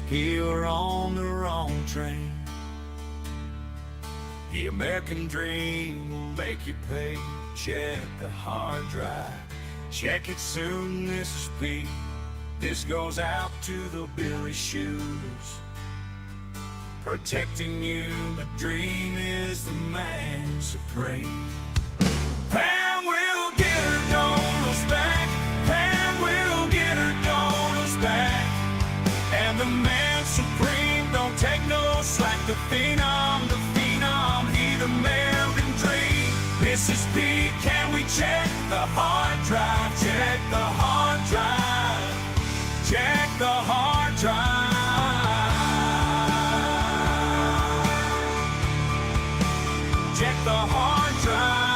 P, you're on the wrong train. The American dream will make you pay. Check the hard drive, check it soon, Mrs. P. This goes out to the Billy shooters. Protecting you, the dream is the man supreme. Pam will get her dollars back. Pam will get her dollars back. And the man supreme don't take no slack. The phenom, he the American dream. Mrs. P, can we check the hard drive? Check the hard drive. Check the hard drive. Check the hard drive.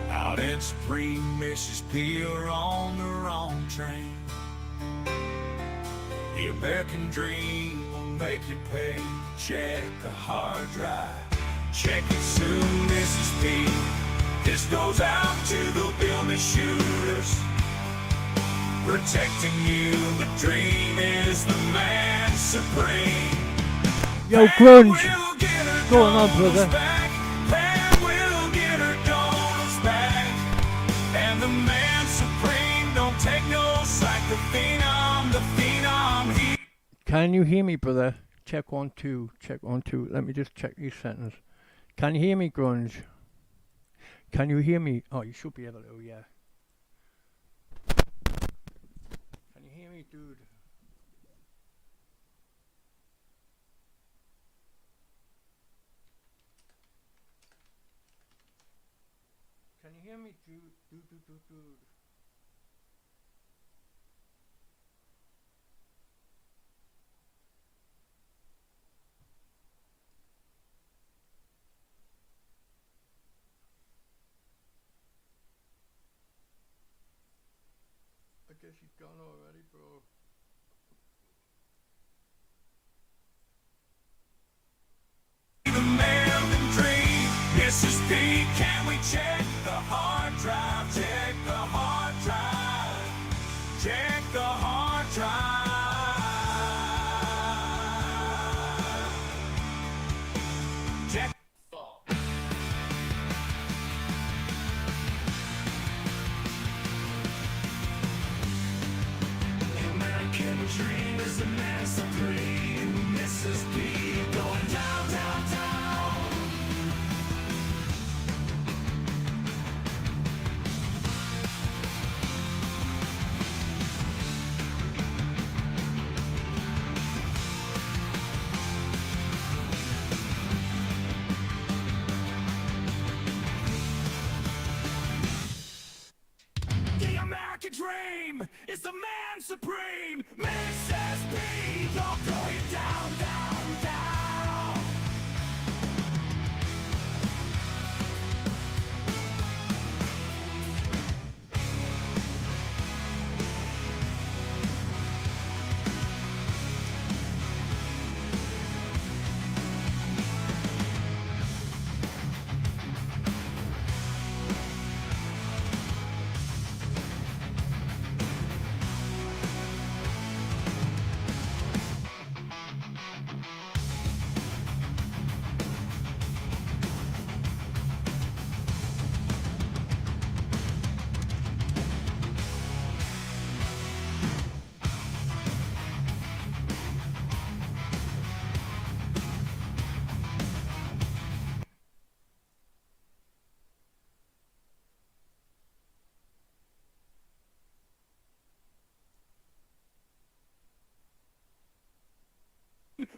Out in Supreme, Mrs. P, you're on the wrong train. The American dream will make you pay. Check the hard drive. Check it soon, Mrs. P. This goes out to the Billy shooters. Protecting you, the dream is the man supreme. Yo, Grunge, what's going on, brother? Pam will get her dollars back. And the man supreme don't take no slack. The phenom, he. Can you hear me, brother? Check 1 2, check 1 2. Let me just check these sentences. Can you hear me, Grunge? Can you hear me? Oh, you should be able to, yeah. Can you hear me, dude? Can you hear me, dude? Dude. I guess he's gone already, bro. The American dream, Mrs. P, can we check the hard drive? Check the hard drive. Check the hard drive. Check. The American dream is the man supreme. Mrs. P going down, down, down. The American dream is the man supreme. Mrs. P, don't throw you down, down, down.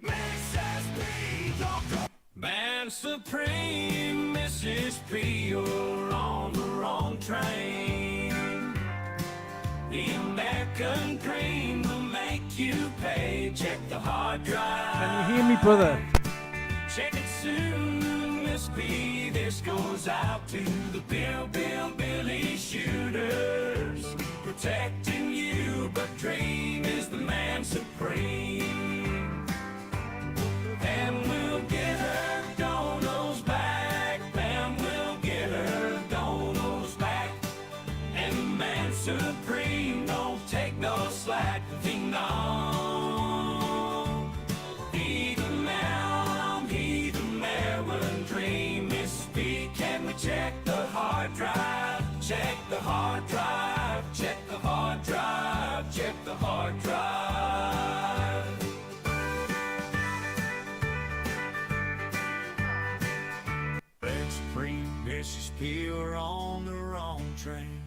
Mrs. P, don't go. Man supreme, Mrs. P, you're on the wrong train. The American dream will make you pay. Check the hard drive. Can you hear me, brother? Check it soon, Miss P. This goes out to the Billy shooters. Protecting you, but dream is the man supreme. And we'll get her going. You're on the wrong train.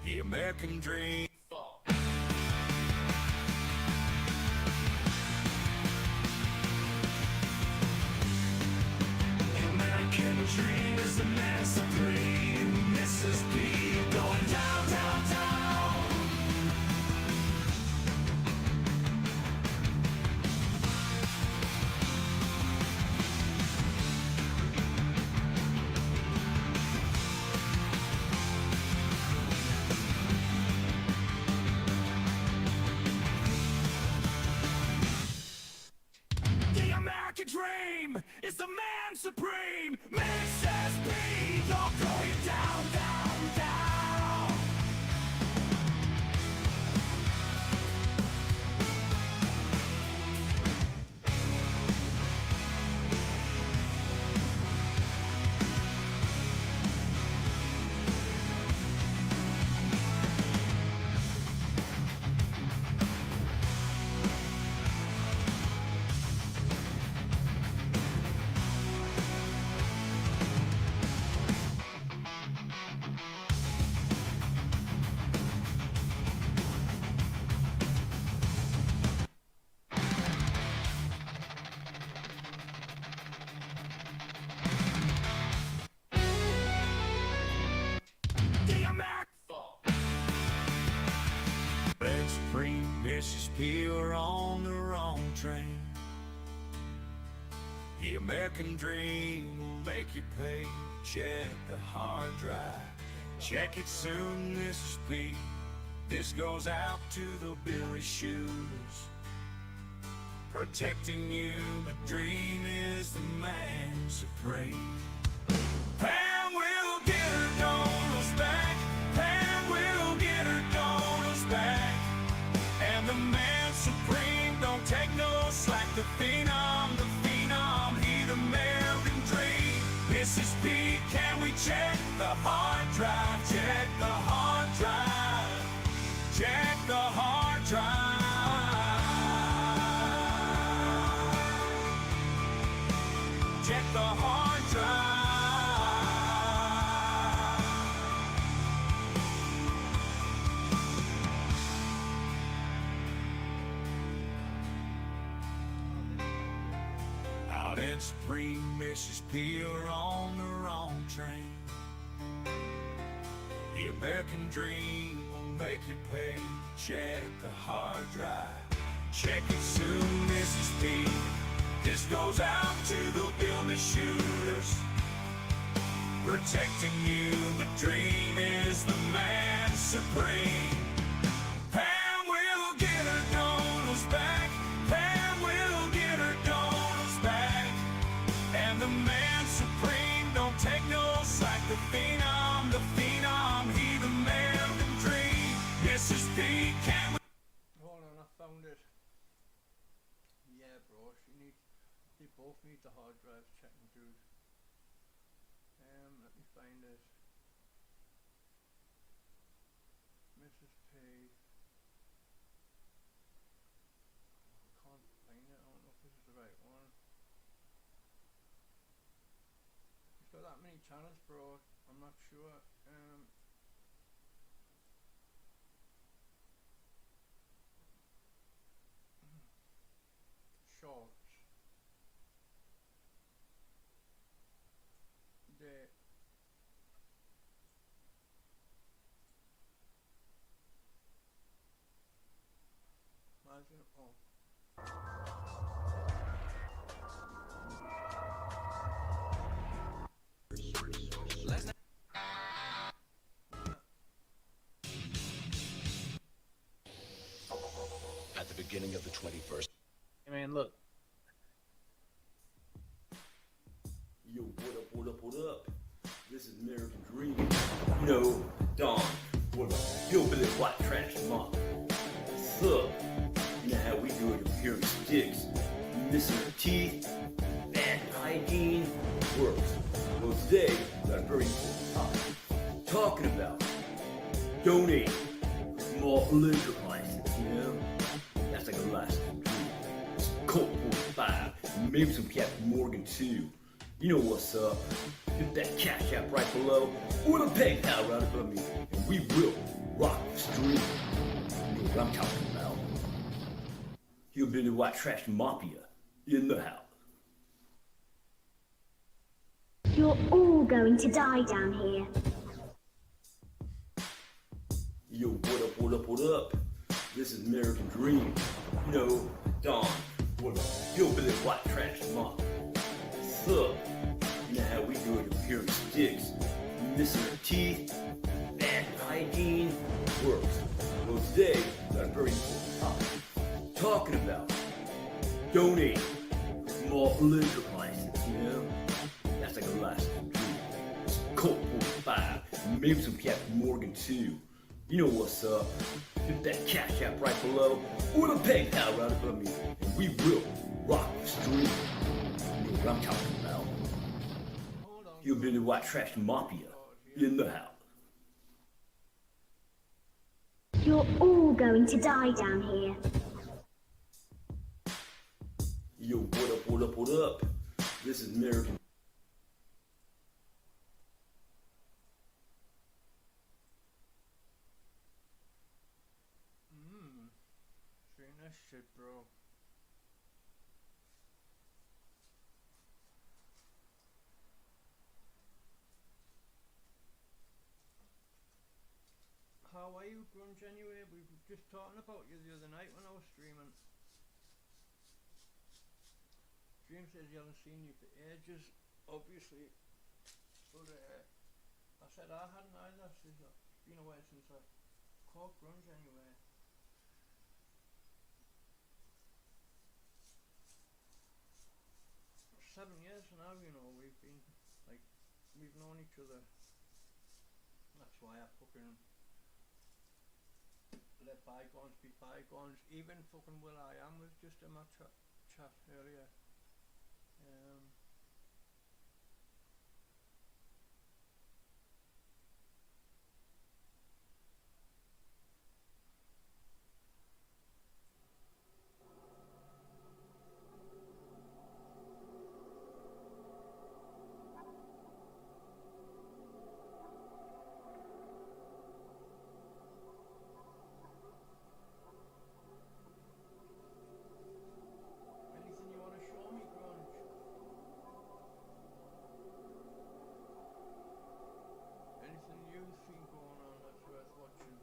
The American dream. The American dream is the man supreme. Mrs. B going down, down, down. The American dream is the man supreme. Mrs. B, don't go you down, down, down. The American supreme, Mrs. P, you're on the wrong train. The American dream will make you pay. Check the hard drive. Check it soon, Mrs. P. This goes out to the Billy shooters. Protecting you, the dream is the man supreme. Pam will get her dollars back. Pam will get her dollars back. And the man supreme don't take no slack. The phenom, he the American dream. Mrs. P, can we check the hard drive? Check the hard drive. Check the hard drive. Check the hard drive. Out in Supreme, Mrs. P, you're on the wrong train. The American dream will make you pay. Check the hard drive. Check it soon, Mrs. P. This goes out to the building shooters. Protecting you, the dream is the man supreme. Pam will get her dollars back. Pam will get her dollars back. And the man supreme don't take no slack. The phenom, he the American dream. Mrs. P, can we? Hold on, I found it. Yeah, bro, they both need the hard drives checking, dude. Let me find it. Mrs. P. I can't find it. I don't know if this is the right one. He's got that many channels, bro. I'm not sure. Shorts. The imagine, oh. At the beginning of the 21st. Hey man, look. Yo, what up? This is American Dream. You know, Don, what about hillbilly white trash mom? What's up? You know how we do it here in Sticks. Missing our teeth, bad hygiene, works. Well, today, we got a very important topic. Talking about donating for malt liquor license, you know? That's like a license. Colt 45, maybe some Captain Morgan too. You know what's up. Hit that cash app right below, or the PayPal right above me, and we will rock the stream. You know what I'm talking about. You've been to White Trash Mafia in the house. You're all going to die down here. Yo, what up, what up, what up? This is American Dream. You know, Don, what up? Hillbilly White Trash Mafia. What's up? You know how we do it up here in Sticks. Missing our teeth, bad hygiene, works. Well, today, got a very important topic. Talking about donating for more liquor license, you know? That's like a license to drink. Colt 45, maybe some Captain Morgan too. You know what's up. Hit that cash app right below, or the PayPal right above me, and we will rock the stream. You know what I'm talking about. You've been to White Trash Mafia in the house. You're all going to die down here. Yo, what up, what up, what up? This is American. Seen that shit, bro. How are you, Grunge, anyway? We were just talking about you the other night when I was streaming. Dream says he hasn't seen you for ages, obviously. But I said I hadn't either. It's been a while since I caught Grunge anyway. For 7 years now, you know, we've been, like, we've known each other. That's why I fucking let bygones be bygones. Even fucking Will I Am was just in my chat earlier. Anything you want to show me, Grunge? Anything you think going on that's worth watching?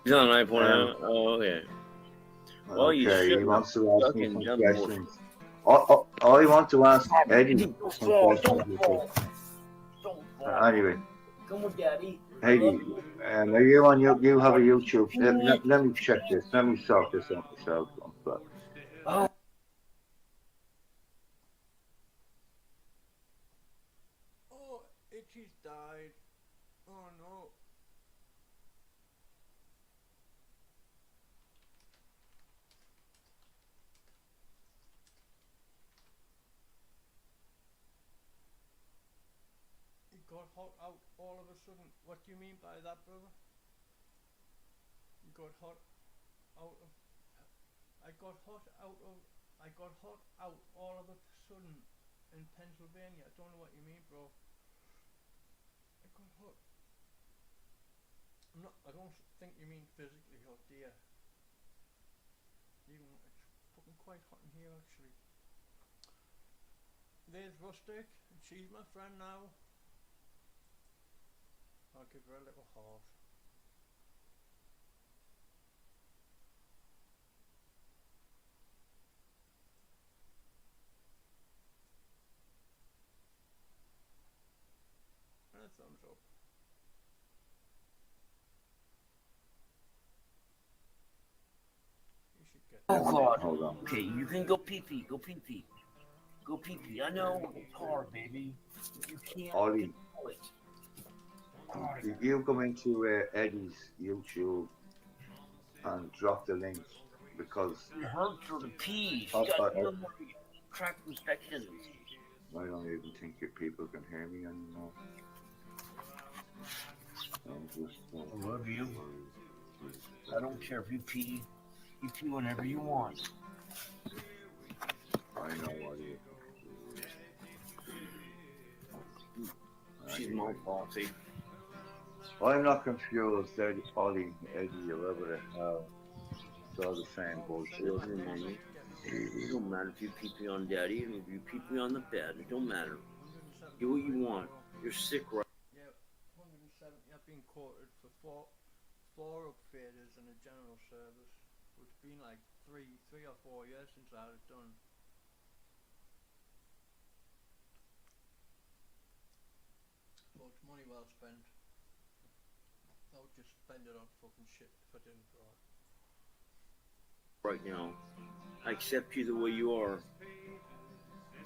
He's on 9.0. Oh, okay. Well, you Okay, should he wants to ask me fucking some jump questions. I want to ask Eddie some questions. Anyway, Come with Daddy. Eddie, are you on you have a YouTube? Let me check this. Let me sort this out myself. But Oh, Itchy's died. Oh no. He got hot out all sudden, what do you mean by that, brother? You got hot out of, I got hot out all of a sudden in Pennsylvania. I don't know what you mean, bro. I got hot. I don't think you mean physically hot, dear. Even it's fucking quite hot in here, actually. There's Rustic, and she's my friend now. I'll give her a little heart. And a thumbs up. You should get Oh God. Hold on. Okay, you can go pee-pee. Go pee-pee. Go pee-pee. I know it's hard, baby. You can't Ollie, control it. if you go into Eddie's YouTube and drop the link, because It hurts her to pee. She Oh, got tract infections. I don't even think your people can hear me anymore. I love you. I don't care if you pee. You pee whenever you want. I know what you. She's my bossy. I'm not confused, Ollie, Eddie, or whatever the hell. It's all the same bullshit. It doesn't matter. It don't matter if you pee on daddy and if you pee on the bed. It don't matter. Do what you want. You're sick, right? Yeah, 170. I've been quoted for four upgraders and a general service. So it's been like three or 4 years since I had it done. So it's money well spent. I would just spend it on fucking shit if I didn't draw. Right now. I accept you the way you are.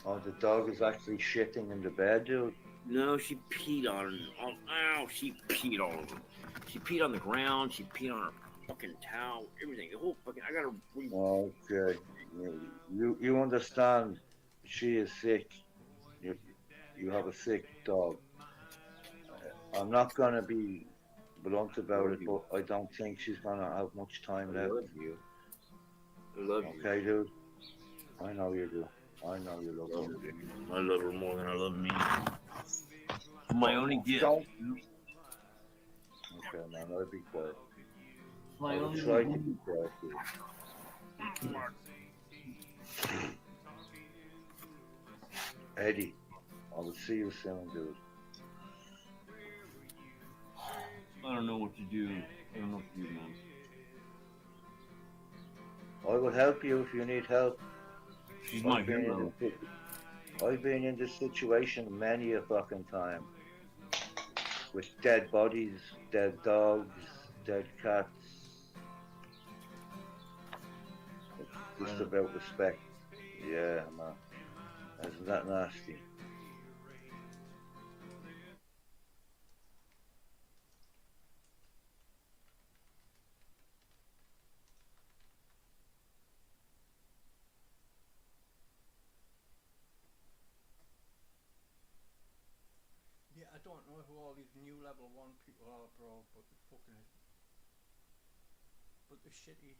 Oh, the dog is actually shitting in the bed, dude. No, she peed on. Ow, she peed all over. She peed on the ground. She peed on her fucking towel. Everything. The whole fucking. I gotta. Okay. You understand? She is sick. You have a sick dog. I'm not gonna be blunt about it, but I don't think she's gonna have much time left. I love you. Okay, dude. I know you do. I know you love her. I love her more than I love me. My only gift. Okay, man. I'll be quiet. My I'll only try to gift. be quiet, dude. Eddie, I will see you soon, dude. I don't know what to do. I don't know what to do, man. I will help you if you need help. She's my hero. I've been in this situation many a fucking time. With dead bodies, dead dogs, dead cats. It's just about respect. Yeah, man. Isn't that nasty? Yeah, I don't know who all these new level 1 people are, bro, but they're shitty.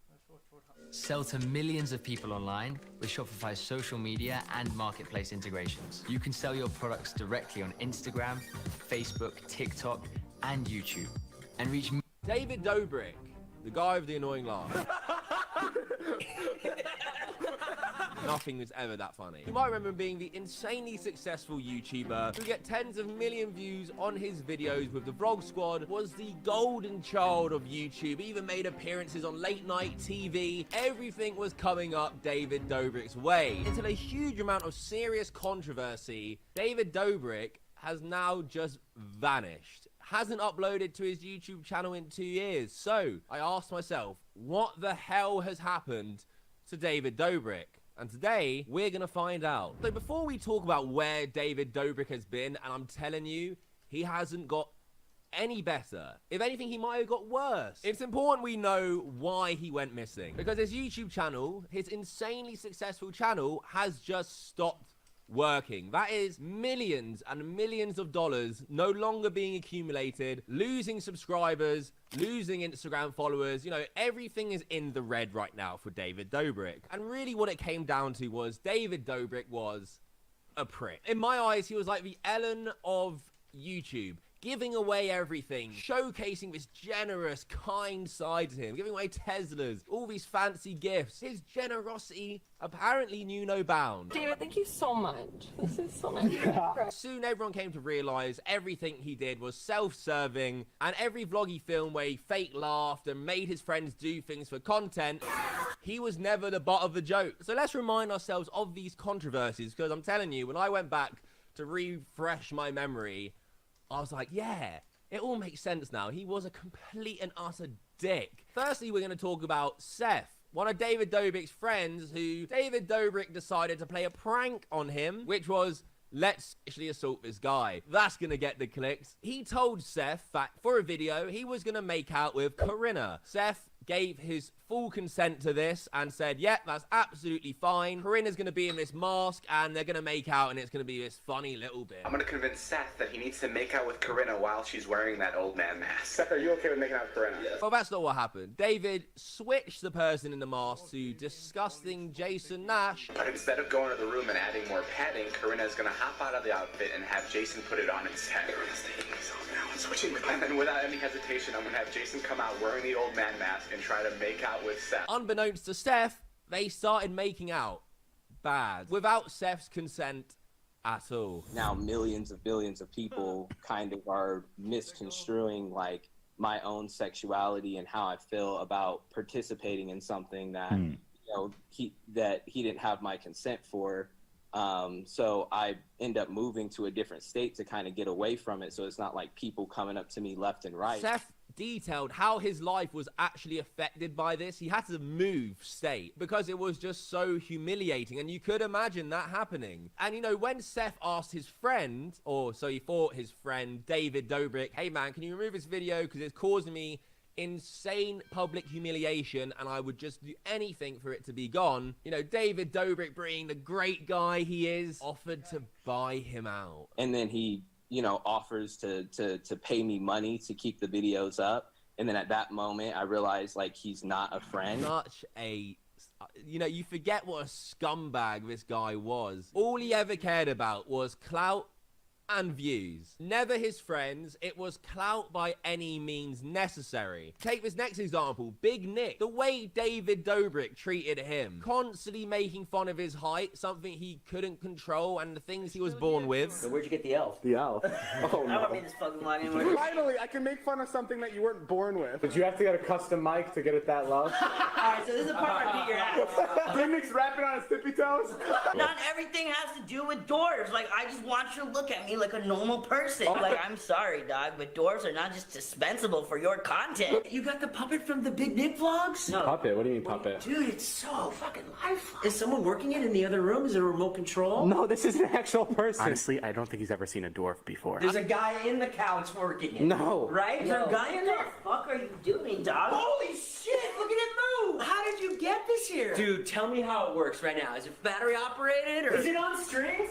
That's what happens. Sell to millions of people online with Shopify's social media and marketplace integrations. You can sell your products directly on Instagram, Facebook, TikTok, and YouTube, and reach David Dobrik, the guy with the annoying laugh. Nothing was ever that funny. You might remember him being the insanely successful YouTuber who get tens of million views on his videos with the Vlog Squad, was the golden child of YouTube, even made appearances on late night TV. Everything was coming up David Dobrik's way. Until a huge amount of serious controversy, David Dobrik has now just vanished. Hasn't uploaded to his YouTube channel in 2 years. So I asked myself, what the hell has happened to David Dobrik? And today, we're going to find out. So before we talk about where David Dobrik has been, and I'm telling you, he hasn't got any better. If anything, he might have got worse. It's important we know why he went missing. Because his YouTube channel, his insanely successful channel, has just stopped working. That is millions and millions of dollars no longer being accumulated, losing subscribers, losing Instagram followers. You know, everything is in the red right now for David Dobrik. And really what it came down to was David Dobrik was a prick. In my eyes, he was like the Ellen of YouTube, giving away everything, showcasing this generous, kind side to him, giving away Teslas, all these fancy gifts. His generosity apparently knew no bounds. David, thank you so much. This is so nice. Soon everyone came to realize everything he did was self-serving, and every vlog he filmed where he fake laughed and made his friends do things for content, he was never the butt of the joke. So let's remind ourselves of these controversies, because I'm telling you, when I went back to refresh my memory, I was like, yeah, it all makes sense now. He was a complete and utter dick. Firstly, we're going to talk about Seth, one of David Dobrik's friends, who David Dobrik decided to play a prank on him, which was, let's actually assault this guy. That's going to get the clicks. He told Seth that for a video, he was going to make out with Corinna. Seth gave his full consent to this and said, yeah, that's absolutely fine. Corinna's going to be in this mask and they're going to make out and it's going to be this funny little bit. I'm going to convince Seth that he needs to make out with Corinna while she's wearing that old man mask. Seth, are you okay with making out with Corinna? Yes. Well, that's not what happened. David switched the person in the mask to disgusting Jason Nash. But instead of going to the room and adding more padding, Corinna's going to hop out of the outfit and have Jason put it on instead. Corinna's taking this off now and switching with him. And then without any hesitation, I'm going to have Jason come out wearing the old man mask and try to make out with Seth. Unbeknownst to Seth, they started making out. Bad. Without Seth's consent at all. Now billions of people kind of are misconstruing like my own sexuality and how I feel about participating in something that you know he didn't have my consent for. So I end up moving to a different state to kind of get away from it, so it's not like people coming up to me left and right. Seth detailed how his life was actually affected by this. He had to move state because it was just so humiliating, and you could imagine that happening. And you know, when Seth asked his friend, or so he thought his friend, David Dobrik, hey man, can you remove this video because it's causing me insane public humiliation and I would just do anything for it to be gone. You know, David Dobrik, being the great guy he is, offered to buy him out. And then he, you know, offers to pay me money to keep the videos up. And then at that moment, I realized, like, he's not a friend. Such a... You know, you forget what a scumbag this guy was. All he ever cared about was clout and views. Never his friends. It was clout by any means necessary. Take this next example, Big Nick. The way David Dobrik treated him, constantly making fun of his height, something he couldn't control, and the things he was born with. So where'd you get the elf? The elf? Oh, no. I don't mean this fucking line anymore. Finally, I can make fun of something that you weren't born with. But you have to get a custom mic to get it that low. Alright, so this is the part where I beat your ass. Big Nick's rapping on his tippy toes. Not everything has to do with dwarves. Like, I just want you to look at me like a normal person. Like, I'm sorry, dog, but dwarves are not just dispensable for your content. You got the puppet from the Big Nick vlogs? No. Puppet? What do you mean puppet? Dude, it's so fucking lifelike. Is someone working it in the other room? Is it a remote control? No, this is an actual person. Honestly, I don't think he's ever seen a dwarf before. There's a guy in the couch working it. No. Right? Is there a guy in there? What the fuck are you doing, dog? Holy shit, look at it move! How did you get this here? Dude, tell me how it works right now. Is it battery operated or is it on strings?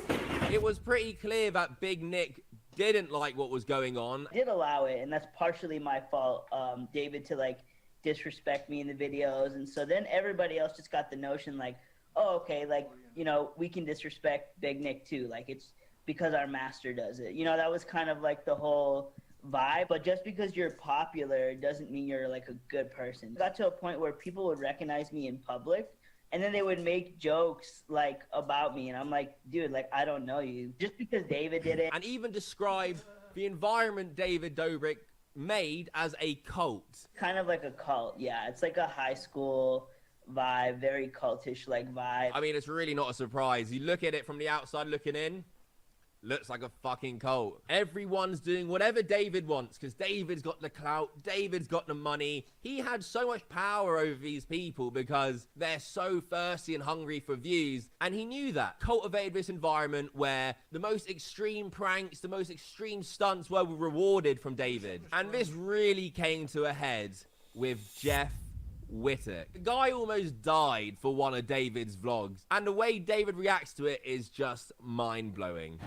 It was pretty clear that Big Nick didn't like what was going on. I did allow it, and that's partially my fault, David, to like disrespect me in the videos, and so then everybody else just got the notion like, oh, okay, like, you know, we can disrespect Big Nick too, like it's because our master does it. You know, that was kind of like the whole vibe. But just because you're popular doesn't mean you're like a good person. It got to a point where people would recognize me in public, and then they would make jokes like about me, and I'm like, dude, like, I don't know you. Just because David did it. And even described the environment David Dobrik made as a cult. Kind of like a cult, yeah. It's like a high school vibe, very cultish like vibe. I mean, it's really not a surprise. You look at it from the outside looking in, looks like a fucking cult. Everyone's doing whatever David wants because David's got the clout, David's got the money. He had so much power over these people because they're so thirsty and hungry for views, and he knew that. Cultivated this environment where the most extreme pranks, the most extreme stunts were rewarded from David. And this really came to a head with Jeff Wittek. The guy almost died for one of David's vlogs, and the way David reacts to it is just mind-blowing.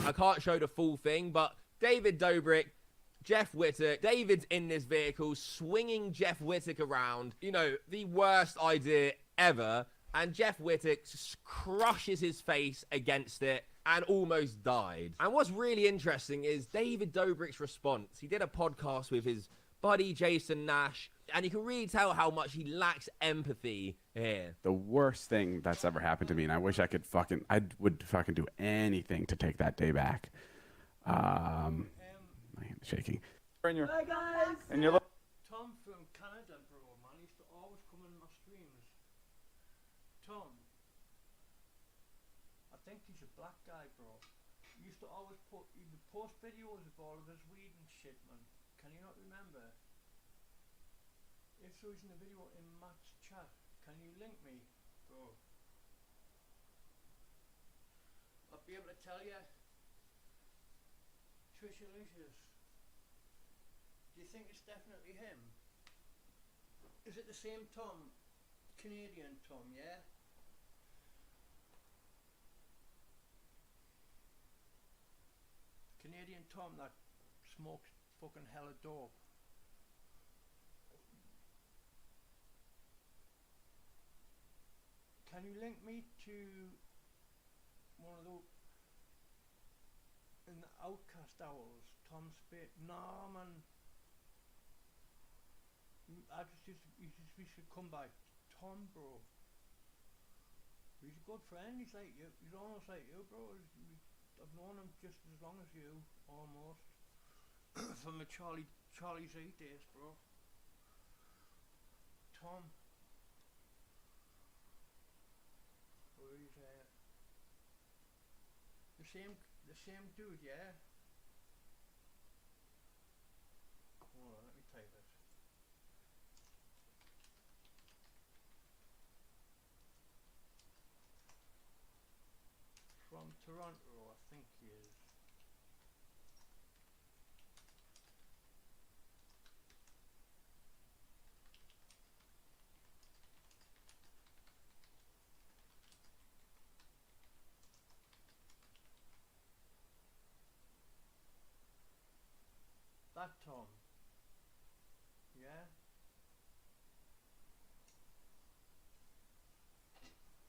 I can't show the full thing, but David Dobrik, Jeff Wittek, David's in this vehicle swinging Jeff Wittek around. You know, the worst idea ever. And Jeff Wittek crushes his face against it and almost died. And what's really interesting is David Dobrik's response. He did a podcast with his buddy Jason Nash, and you can really tell how much he lacks empathy here. The worst thing that's ever happened to me, and I wish I would fucking do anything to take that day back. My hand's shaking. Hi guys. And you're Tom from Canada, bro, man, used to always come in my streams. Tom, I think he's a black guy, bro. He used to always he would post videos of all of his weed and shit, man. Can you not remember? If so, he's in a video in Matt's chat. Can you link me, bro? I'll be able to tell you. Trishalicious. Do you think it's definitely him? Is it the same Tom? Canadian Tom, yeah? Canadian Tom that smokes fucking hella dope. Can you link me to one of those in the Outcast Owls, Tom Spade? Nah, man. We should come by. Tom, bro. He's a good friend. He's like you. He's almost like you, bro. I've known him just as long as you, almost. From the Charlie's 8 days, bro. Tom. Where is that? The same dude, yeah? Hold on, let me type it. From Toronto, I think he is. That Tom. Yeah?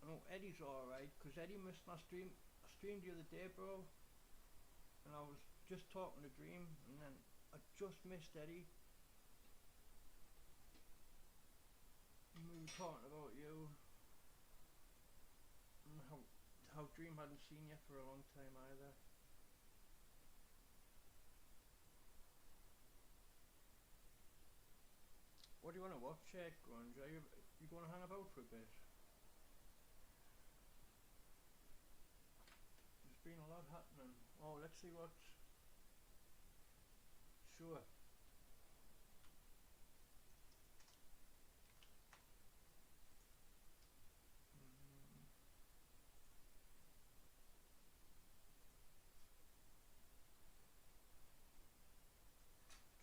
I know Eddie's alright, because Eddie missed my stream. I streamed the other day, bro, and I was just talking to Dream, and then I just missed Eddie. And we were talking about you, and how Dream hadn't seen you for a long time either. What do you want to watch, Grunge? Are you going to hang about for a bit? There's been a lot happening. Oh, let's see what's... Sure.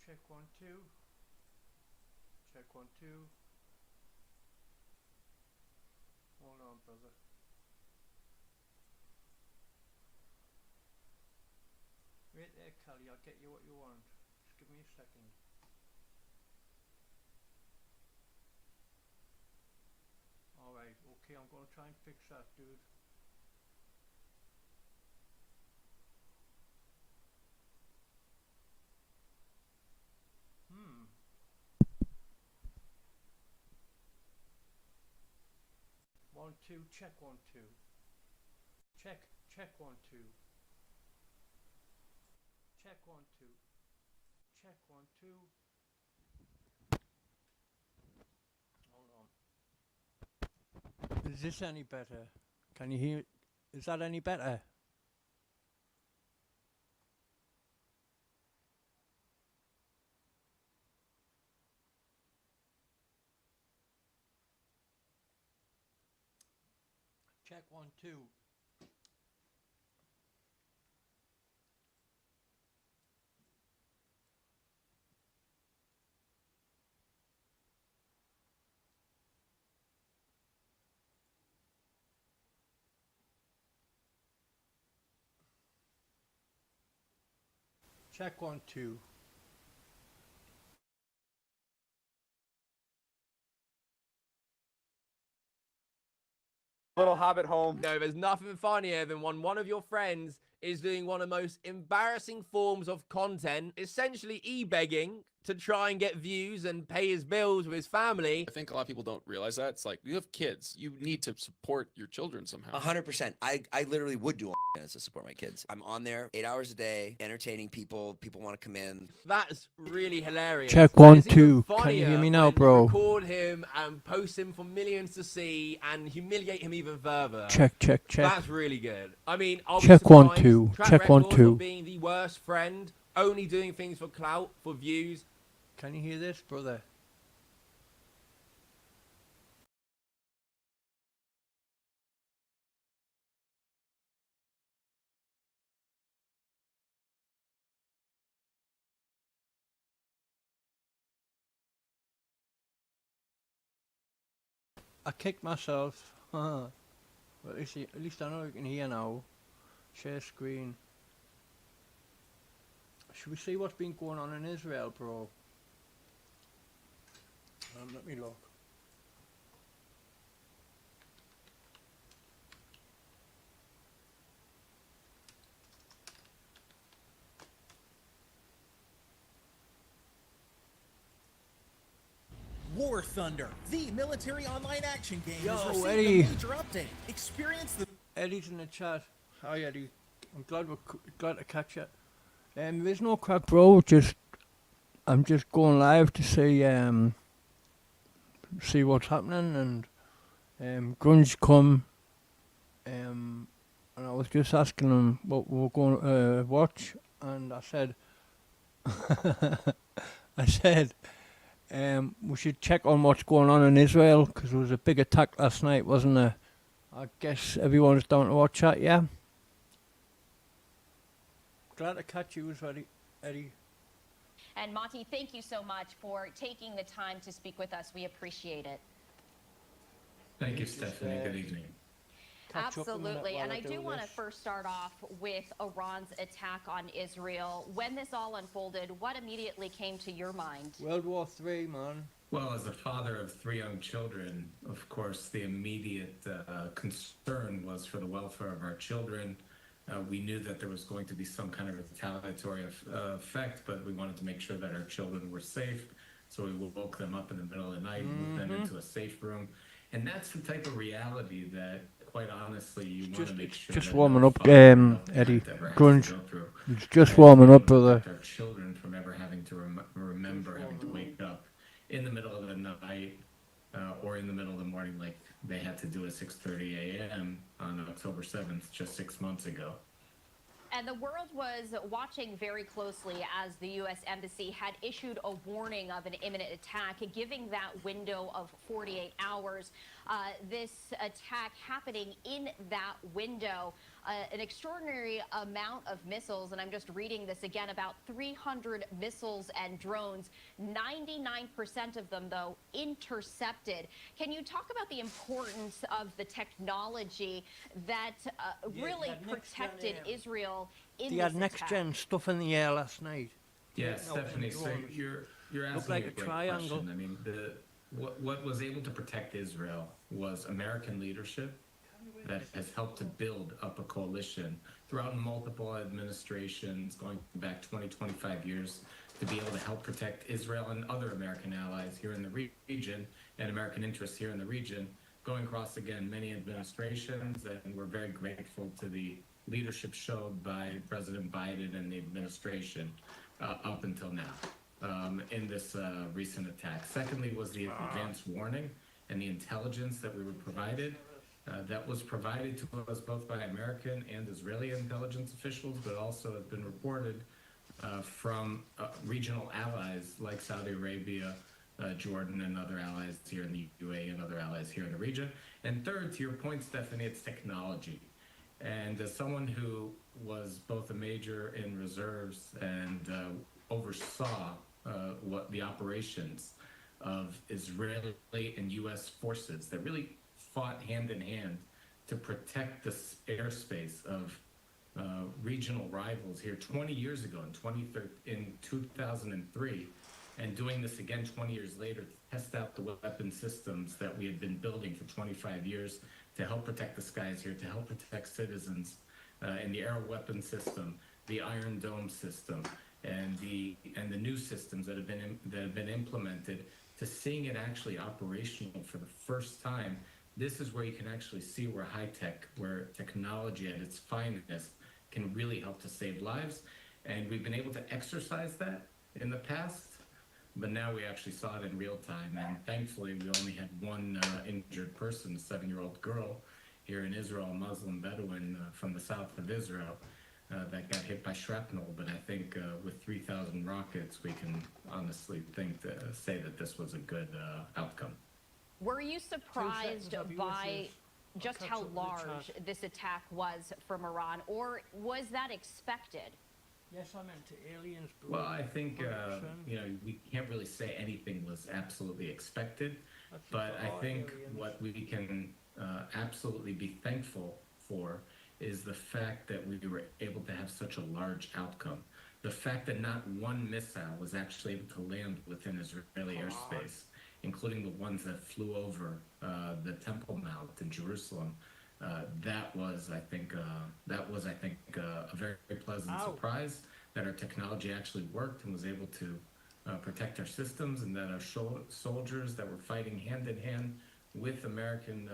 Check 1, 2. Check 1, 2. Hold on, brother. Wait there, Callie, I'll get you what you want. Just give me a second. Alright, okay, I'm gonna try and fix that, dude. One, two, check 1, 2. Check 1, 2. Check 1, 2. Check 1, 2. Hold on. Is this any better? Can you hear? Is that any better? Check 1, 2. Check 1, 2. Little hobbit home. No, there's nothing funnier than when one of your friends is doing one of the most embarrassing forms of content, essentially e-begging to try and get views and pay his bills with his family. I think a lot of people don't realize that. It's like, you have kids. You need to support your children somehow. 100%. I literally would do to support my kids. I'm on there 8 hours a day, entertaining people. People want to come in. That's really hilarious. Check And 1, it's even 2. Can you funnier hear me now, when you bro? record him and post him for millions to see and humiliate him even further. Check. That's really good. I mean, I'll be Check 1, surprised. 2. Track Check 1, record 2. of being the worst friend, only doing things for clout, for views. Can you hear this, brother? I kicked myself. But at least I know you can hear now. Share screen. Should we see what's been going on in Israel, bro? Let me look. War Thunder, the military online action game, Yo, has received Eddie. a major update. Experience the... Eddie's in the chat. Hi, Eddie. I'm glad to catch you. There's no crack, bro. I'm just going live to see what's happening, and Grunge come, and I was just asking him what we were going to watch, and I said, we should check on what's going on in Israel, because there was a big attack last night, wasn't there? I guess everyone's down to watch that, yeah? Glad to catch you, Eddie. And Monty, thank you so much for taking the time to speak with us. We appreciate it. Thank you, Stephanie. Good evening. Absolutely. And I do want to first start off with Iran's attack on Israel. When this all unfolded, what immediately came to your mind? World War III, man. Well, as a father of 3 young children, of course, the immediate concern was for the welfare of our children. We knew that there was going to be some kind of retaliatory effect, but we wanted to make sure that our children were safe. So we woke them up in the middle of the night, moved them into a safe room. And that's the type of reality that, quite honestly, you want to make sure Just that warming no up, father, no Eddie. parent ever has to Grunge. go through. It's just warming up, brother. Our children from ever having to remember having to wake up in the middle of the night or in the middle of the morning like they had to do at 6:30 a.m. on October 7th, just 6 months ago. And the world was watching very closely as the U.S. Embassy had issued a warning of an imminent attack, giving that window of 48 hours. This attack happening in that window, an extraordinary amount of missiles, and I'm just reading this again, about 300 missiles and drones, 99% of them, though, intercepted. Can you talk about the importance of the technology that really protected Israel in They this had next-gen stuff in the air last night. Yeah, No, Stephanie, so drones. you're asking Looked like a a great triangle. question. I mean, what was able to protect Israel was American leadership that has helped to build up a coalition throughout multiple administrations going back 20, 25 years to be able to help protect Israel and other American allies here in the region and American interests here in the region, going across, again, many administrations, and we're very grateful to the leadership showed by President Biden and the administration up until now in this recent attack. Secondly was the advance warning and the intelligence that we were provided. That was provided to us both by American and Israeli intelligence officials, but also has been reported from regional allies like Saudi Arabia, Jordan, and other allies here in the UAE and other allies here in the region. And third, to your point, Stephanie, it's technology. And as someone who was both a major in reserves and oversaw what the operations of Israeli and U.S. forces that really fought hand in hand to protect the airspace of regional rivals here 20 years ago in 2003, and doing this again 20 years later to test out the weapon systems that we had been building for 25 years to help protect the skies here, to help protect citizens, in the air weapon system, the Iron Dome system, and the new systems that have been implemented, to seeing it actually operational for the first time. This is where you can actually see where where technology at its finest can really help to save lives. And we've been able to exercise that in the past, but now we actually saw it in real time. And thankfully, we only had one injured person, a 7-year-old girl here in Israel, a Muslim Bedouin from the south of Israel, that got hit by shrapnel. But I think with 3,000 rockets, we can honestly say that this was a good outcome. Were you surprised by just how large this attack was from Iran, or was that expected? Yes, I'm into aliens. Well, I think, we can't really say anything was absolutely expected, but I think what we can absolutely be thankful for is the fact that we were able to have such a large outcome. The fact that not one missile was actually able to land within Israeli airspace, including the ones that flew over the Temple Mount in Jerusalem. That was, I think, a very, very pleasant surprise that our technology actually worked and was able to protect our systems, and that our soldiers that were fighting hand in hand with American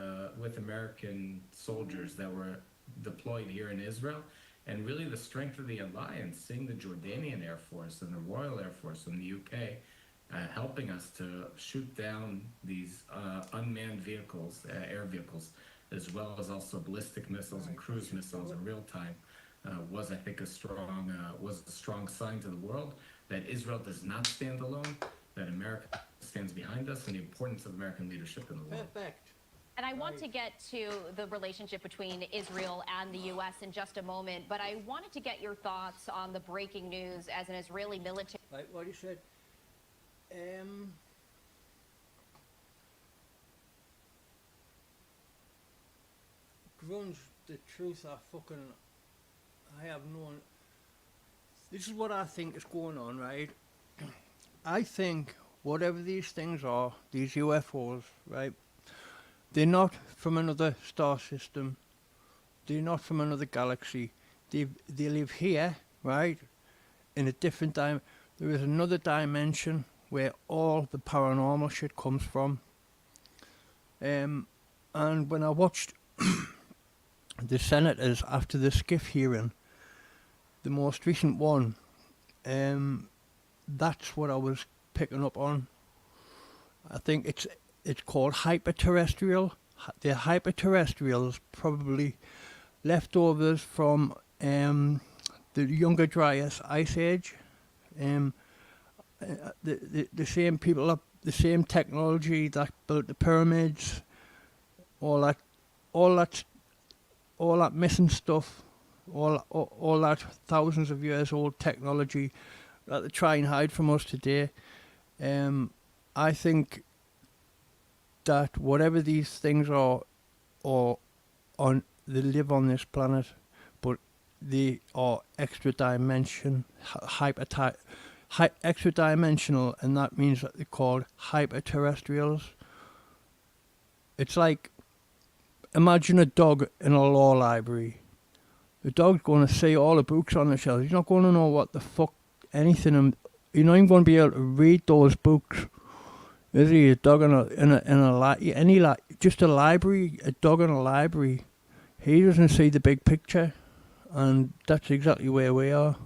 soldiers that were deployed here in Israel. And really the strength of the alliance, seeing the Jordanian Air Force and the Royal Air Force from the UK helping us to shoot down these unmanned vehicles, air vehicles, as well as also ballistic missiles and cruise missiles in real time, was, I think, a strong sign to the world that Israel does not stand alone, that America stands behind us, and the importance of American leadership in the world. Perfect. And I want to get to the relationship between Israel and the U.S. in just a moment, but I wanted to get your thoughts on the breaking news as an Israeli military. Like what he said. Grunge, the truth, I have known. This is what I think is going on, right? I think whatever these things are, these UFOs, right? They're not from another star system. They're not from another galaxy. They live here, right? In a different dimension. There is another dimension where all the paranormal shit comes from. And when I watched the senators after the Skiff hearing, the most recent one, that's what I was picking up on. I think it's called hyperterrestrial. They're hyperterrestrials, probably leftovers from the Younger Dryas Ice Age. The same people up, the same technology that built the pyramids, all that missing stuff, all that thousands of years old technology that they try and hide from us today. I think that whatever these things are, they live on this planet, but they are extra dimensional, and that means that they're called hyperterrestrials. It's like, imagine a dog in a law library. The dog's going to see all the books on the shelf. He's not going to know what the fuck anything. You're not even going to be able to read those books. Is he a dog just a library? A dog in a library. He doesn't see the big picture, and that's exactly where we are.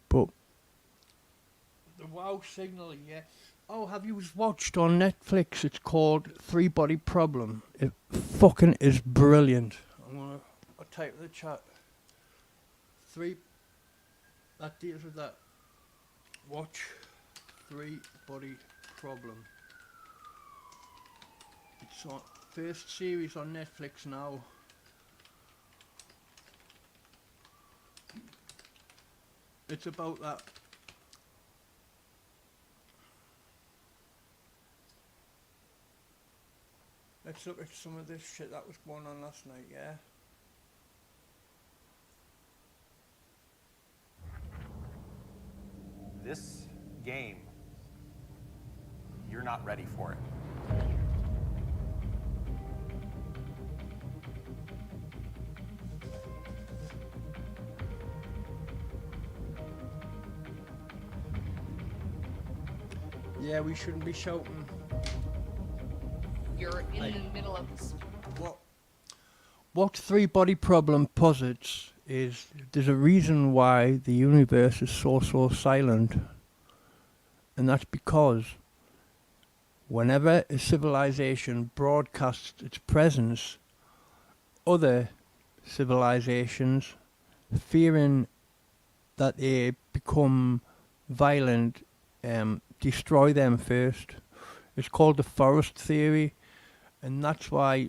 But the wow signal, yeah. Oh, have you watched on Netflix? It's called Three Body Problem. It fucking is brilliant. I'll type in the chat. That deals with that. Watch Three Body Problem. It's on first series on Netflix now. It's about that. Let's look at some of this shit that was going on last night, yeah? this game, you're not ready for it. Yeah, we shouldn't be shouting. You're in the middle of this. What three-body problem posits is there's a reason why the universe is so silent, and that's because whenever a civilization broadcasts its presence, other civilizations, fearing that they become violent, destroy them first. It's called the forest theory, and that's why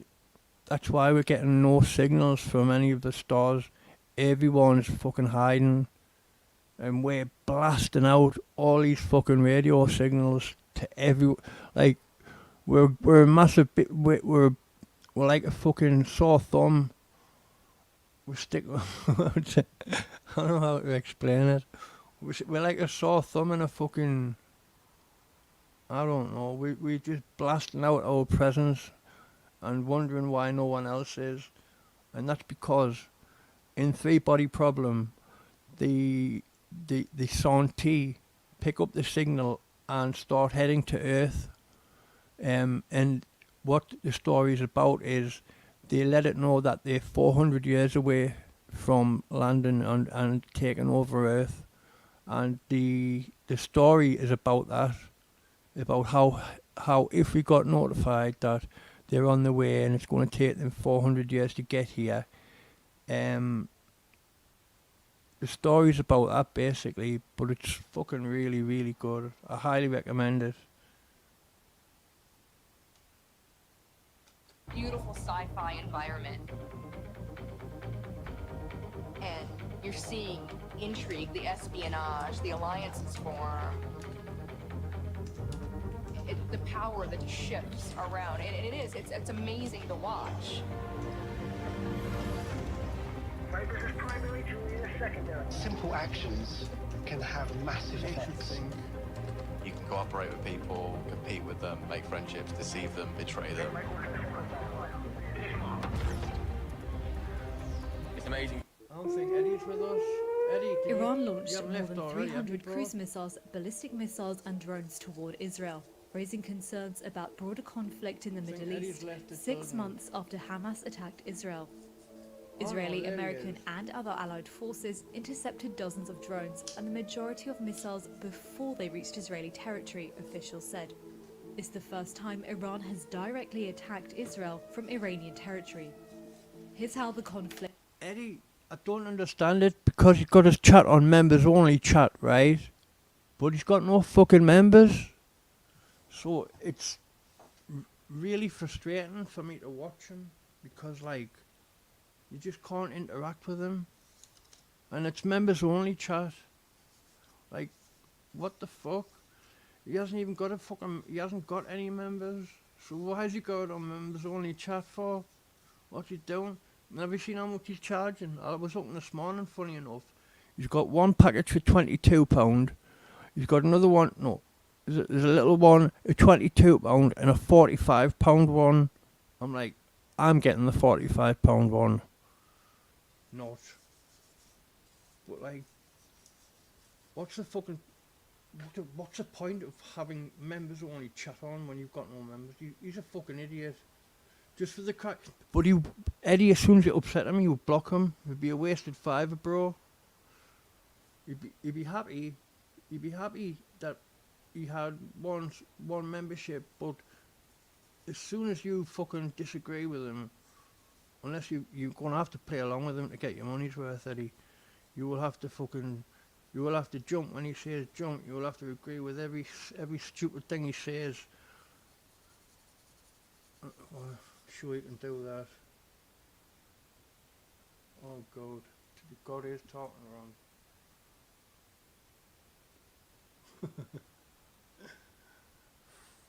we're getting no signals from any of the stars. Everyone's fucking hiding, and we're blasting out all these fucking radio signals to like we're a massive bit. We're like a fucking sore thumb. We stick. I don't know how to explain it. We're like a sore thumb in a fucking. I don't know. We just blasting out our presence and wondering why no one else is, and that's because in three-body problem, the Santee pick up the signal and start heading to Earth, and what the story is about is they let it know that they're 400 years away from landing and taking over Earth, and the story is about that, about how if we got notified that they're on the way and it's going to take them 400 years to get here, the story's about that basically, but it's fucking really, really good. I highly recommend it. Beautiful sci-fi environment. And you're seeing intrigue, the espionage, the alliances form. The power that shifts around. And it's amazing to watch. Simple actions can have massive effects. You can cooperate with people, compete with them, make friendships, deceive them, betray them. It's amazing. I don't think Eddie's with us. Eddie, Iran launched more than 300 cruise missiles, ballistic missiles and drones toward Israel, raising concerns about broader conflict in the Middle East 6 months after Hamas attacked Israel. Israeli, American and other allied forces intercepted dozens of drones and the majority of missiles before they reached Israeli territory, officials said. It's the first time Iran has directly attacked Israel from Iranian territory. Here's how the conflict... Eddie, I don't understand it because he's got his chat on members only chat, right? But he's got no fucking members. So it's really frustrating for me to watch him because, like, you just can't interact with him. And it's members only chat. Like, what the fuck? He hasn't even got he hasn't got any members. So why has he got on members only chat for? What's he doing? Have you seen how much he's charging? I was looking this morning, funny enough. He's got one package for £22. He's got another one, no. There's a little one, a £22 and a £45 one. I'm like, I'm getting the £45 one. Not. But like, what's the fucking, what's the point of having members only chat on when you've got no members? He's a fucking idiot. Just for the crack. But Eddie, as soon as it upset him, you block him. It'd be a wasted fiver, bro. He'd be happy. He'd be happy that he had one membership, but as soon as you fucking disagree with him, unless you're gonna have to play along with him to get your money's worth, Eddie, you will have to jump when he says jump. You will have to agree with every stupid thing he says. Sure, you can do that. Oh God, God is talking wrong.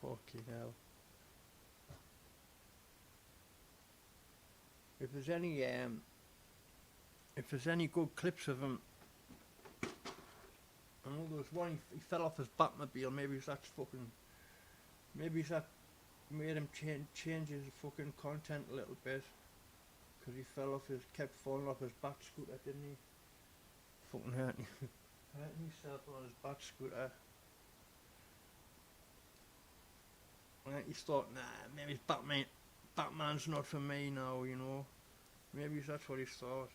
Fucking hell. If there's any good clips of him I know there was one, he fell off his Batmobile, maybe that's fucking, maybe that made him change his fucking content a little bit. Because he kept falling off his bat scooter, didn't he? Fucking hurting himself on his bat scooter. And he thought, nah, maybe Batman's not for me now, you know. Maybe that's what he thought.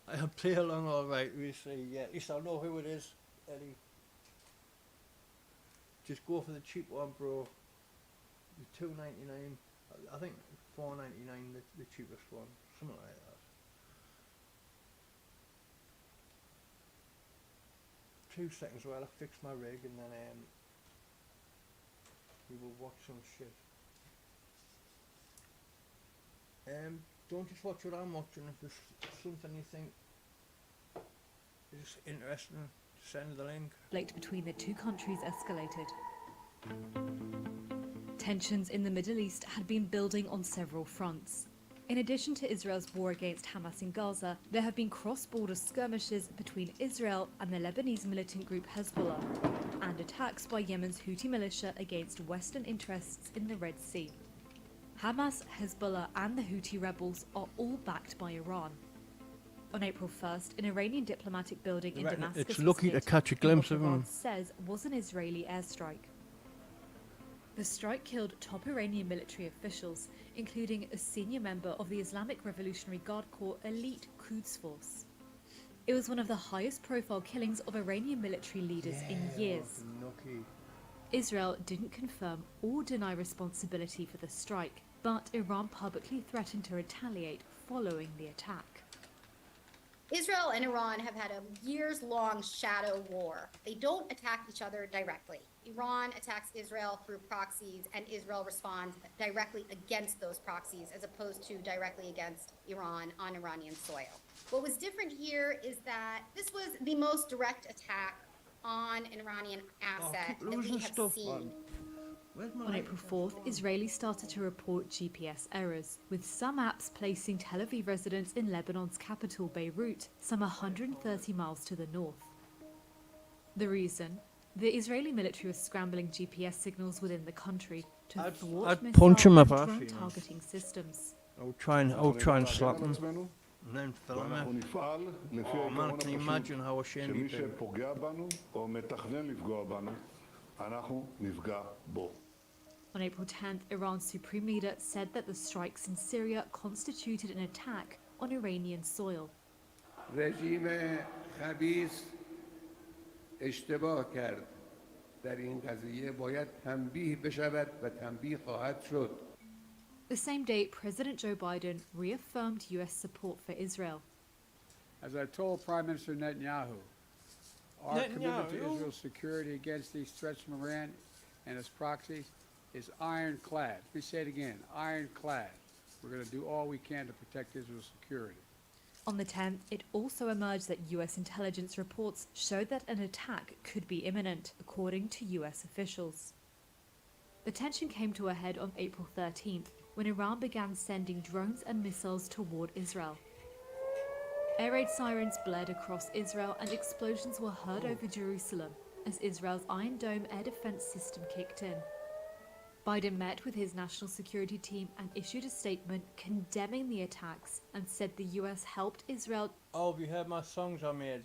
I'll play along alright, we see, yeah, at least I'll know who it is, Eddie. Just go for the cheap one, bro. The $2.99, I think $4.99 the cheapest one, something like that. Two seconds while I fix my rig and then we will watch some shit. Don't just watch what I'm watching. If there's something you think is interesting, send the link. Conflict between the two countries escalated. Tensions in the Middle East had been building on several fronts. In addition to Israel's war against Hamas in Gaza, there have been cross-border skirmishes between Israel and the Lebanese militant group Hezbollah, and attacks by Yemen's Houthi militia against Western interests in the Red Sea. Hamas, Hezbollah and the Houthi rebels are all backed by Iran. On April 1st, an Iranian diplomatic building in Damascus it's lucky to catch a glimpse of him. Says was an Israeli airstrike. The strike killed top Iranian military officials, including a senior member of the Islamic Revolutionary Guard Corps elite Quds Force. It was one of the highest profile killings of Iranian military leaders in years. Israel didn't confirm or deny responsibility for the strike, but Iran publicly threatened to retaliate following the attack. Israel and Iran have had a years-long shadow war. They don't attack each other directly. Iran attacks Israel through proxies, and Israel responds directly against those proxies, as opposed to directly against Iran on Iranian soil. What was different here is that this was the most direct attack on an Iranian asset that we have seen. On April 4th, Israelis started to report GPS errors, with some apps placing Tel Aviv residents in Lebanon's capital, Beirut, some 130 miles to the north. The reason? The Israeli military was scrambling GPS signals within the country to thwart missile and drone targeting systems. I'll try and slap him and then film him. Oh man, can you imagine how ashamed he'd be? On April 10th, Iran's supreme leader said that the strikes in Syria constituted an attack on Iranian soil. رژیم خبیث اشتباه کرد. در این قضیه باید تنبیه بشود و تنبیه خواهد شد. The same day, President Joe Biden reaffirmed U.S. support for Israel. As I told Prime Minister Netanyahu, our commitment to Israel's security against these threats from Iran and its proxies is ironclad. Let me say it again, ironclad. We're going to do all we can to protect Israel's security. On the 10th, it also emerged that U.S. intelligence reports showed that an attack could be imminent, according to U.S. officials. The tension came to a head on April 13th, when Iran began sending drones and missiles toward Israel. Air raid sirens blared across Israel and explosions were heard over Jerusalem as Israel's Iron Dome air defense system kicked in. Biden met with his national security team and issued a statement condemning the attacks and said the US helped Israel. Oh, have you heard my songs I made?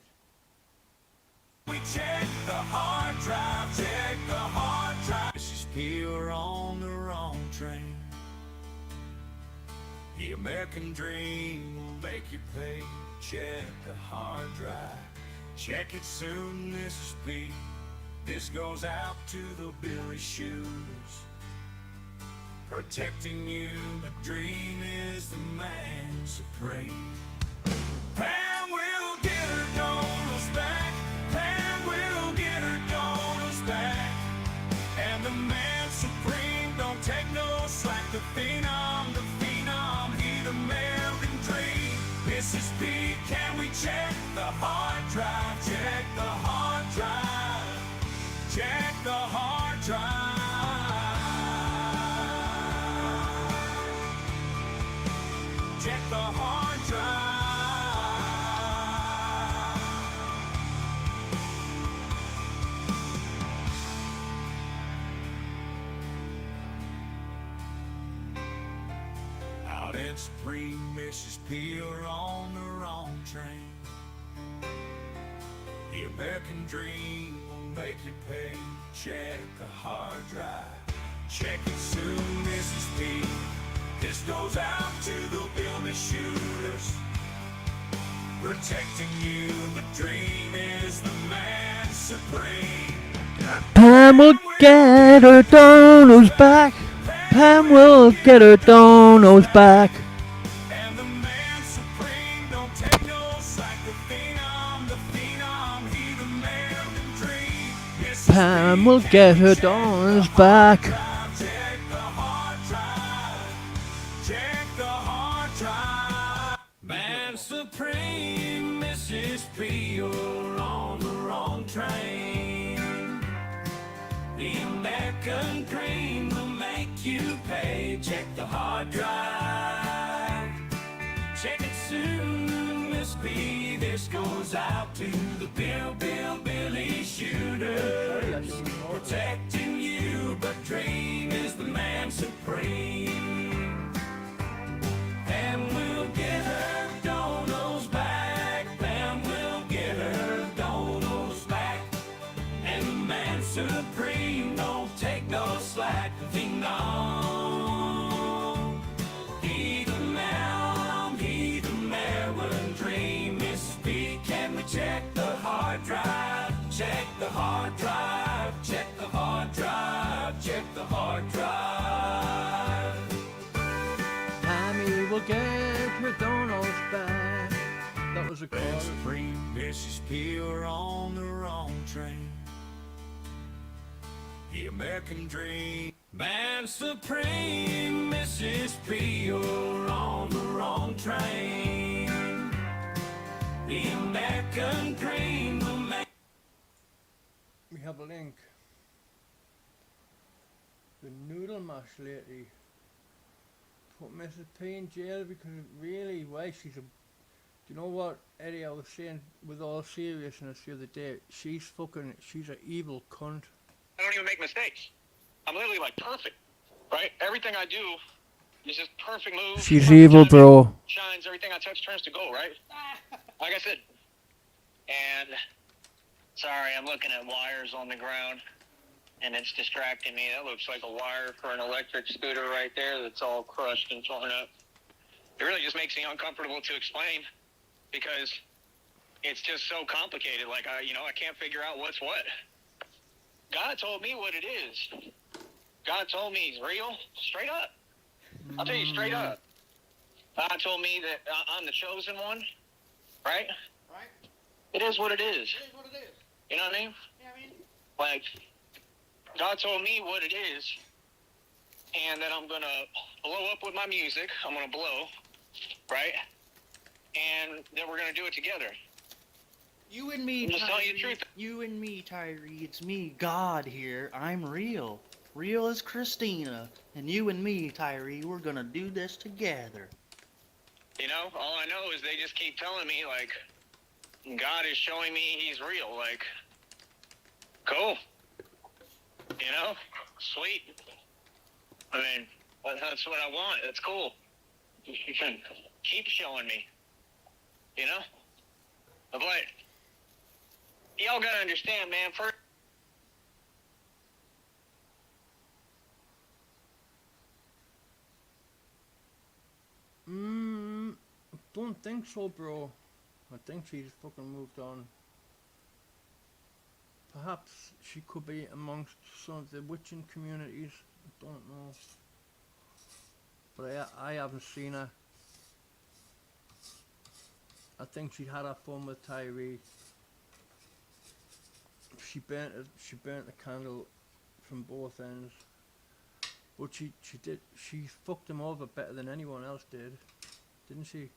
We check the hard drive, check the hard drive. This is here on the wrong train. The American dream will make you pay. Check the hard drive, check it soon. This is Pete. This goes out to the Billy Shoes. Protecting you, the dream is the man supreme. Pam will get her dollars back. Pam will get her dollars back. And the man supreme don't take no slack. The phenom, he the American dream. This is Pete, can we check the hard drive? Check the hard drive. Check the hard drive. Check the hard drive. Man Supreme, Mrs. P are on the wrong train. The American dream will make you pay. Check the hard drive. Check it soon, Mrs. P. This goes out to the building shooters. Protecting you, the dream is the man supreme. Pam will get her donos back. Pam will get her donos back. And the man supreme don't take no slack. The phenom, he the American dream. Mrs. Pam will get her donos back. Check the hard drive. Check the hard drive. Man supreme, Mrs. P, you're on the wrong train. The American dream will make you pay. Check the hard drive. Check it soon, Miss P. This goes out to the Billy shooters. Protecting you, but dream is the man supreme. Pam will get her donos back. Pam will get her donos back. And the man supreme don't take no slack. Phenom, he the Maryland dream. Miss P, can we check the hard drive? Check the hard drive. Check the hard drive. Check the hard drive. Pammy will get her donos back. That was a Man chorus. Supreme, Mrs. P are on the wrong train. The American dream. Man Supreme, Mrs. P, you're on the wrong train. The American dream will make. We have a link. The noodle mash lady put Mrs. P in jail because really, why she's a. Do you know what, Eddie? I was saying with all seriousness the other day. She's an evil cunt. I don't even make mistakes. I'm literally like perfect, right? Everything I do is just perfect move. She's perfect evil, timing, bro. Shines, everything I touch turns to gold, right? Like I said. And sorry, I'm looking at wires on the ground, and it's distracting me. That looks like a wire for an electric scooter right there that's all crushed and torn up. It really just makes me uncomfortable to explain because it's just so complicated. Like I can't figure out what's what. God told me what it is. God told me he's real, straight up. I'll tell you straight up. God told me that I'm the chosen one, right? Right. It is what it is. It is what it is. You know what I mean? Yeah, I mean. Like, God told me what it is, and that I'm going to blow up with my music. I'm going to blow, right? And that we're going to do it together. You and me, I'm just telling you the Tyree. truth. You and me, Tyree. It's me, God here. I'm real. Real as Christina. And you and me, Tyree, we're gonna do this together. You know, all I know is they just keep telling me, like, God is showing me he's real. Like, cool. You know? Sweet. I mean, that's what I want. That's cool. You can keep showing me. You know? But y'all gotta understand, man. First, Don't think so, bro. I think she's fucking moved on. Perhaps she could be amongst some of the witching communities. I don't know. But I haven't seen her. I think she had her fun with Tyree. She burnt the candle from both ends. But she fucked him over better than anyone else did, didn't she?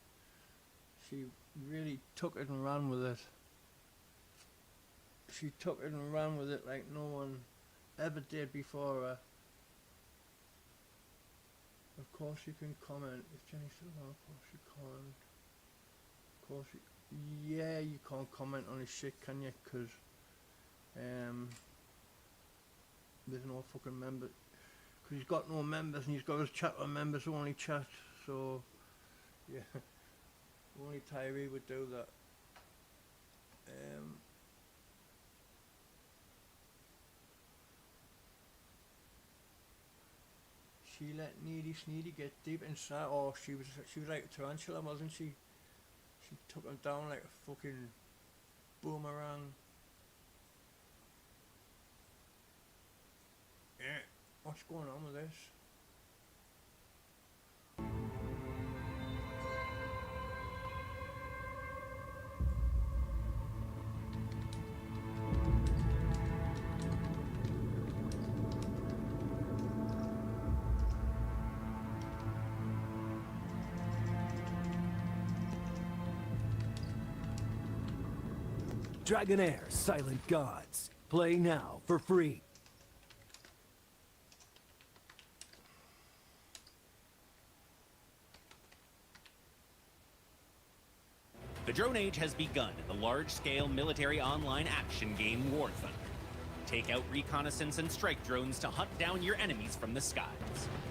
She really took it and ran with it. She took it and ran with it like no one ever did before her. Of course you can comment. If Jenny's still on, of course you can't. Of course yeah, you can't comment on his shit, can you? Because there's no fucking member. Because he's got no members and he's got his chat on members only chat. So Yeah. Only Tyree would do that. She let Needy Sneedy get deep inside. Oh, she was like a tarantula, wasn't she? She took him down like a fucking boomerang. Yeah. What's going on with this? Dragonair Silent Gods. Play now for free. The drone age has begun in the large-scale military online action game War Thunder. Take out reconnaissance and strike drones to hunt down your enemies from the skies.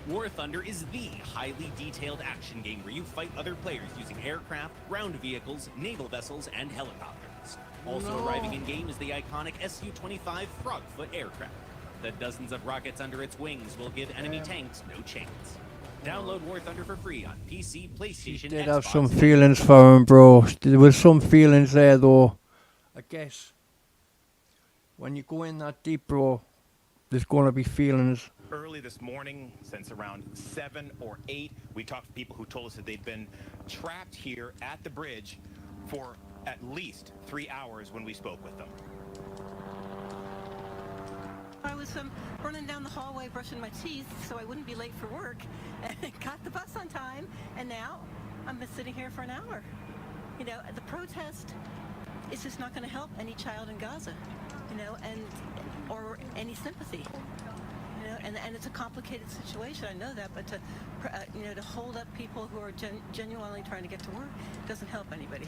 War Thunder is the highly detailed action game where you fight other players using aircraft, ground vehicles, naval vessels, and helicopters. Also arriving in-game is the iconic Su-25 Frogfoot aircraft. The dozens of rockets under its wings will give enemy tanks no chance. Download War Thunder for free on PC, PlayStation, Did Xbox. have some feelings for him, bro. There was some feelings there, though. I guess when you go in that deep, bro, there's going to be feelings. Early this morning, since around 7 or 8, we talked to people who told us that they'd been trapped here at the bridge for at least 3 hours when we spoke with them. I was running down the hallway brushing my teeth so I wouldn't be late for work, and got the bus on time, and now I'm been sitting here for an hour. You know, the protest is just not going to help any child in Gaza, you know, or any sympathy. You know, and it's a complicated situation, I know that, but to, you know, to hold up people who are genuinely trying to get to work doesn't help anybody.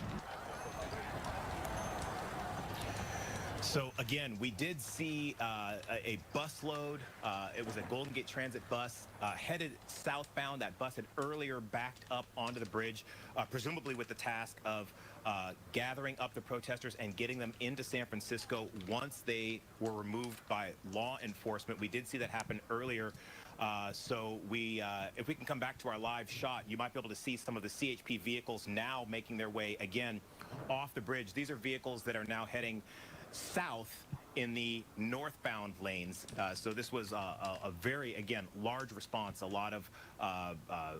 So again, we did see a busload. It was a Golden Gate Transit bus headed southbound. That bus had earlier backed up onto the bridge, presumably with the task of gathering up the protesters and getting them into San Francisco once they were removed by law enforcement. We did see that happen earlier. So if we can come back to our live shot, you might be able to see some of the CHP vehicles now making their way again off the bridge. These are vehicles that are now heading south in the northbound lanes. So this was a very, again, large response. A lot of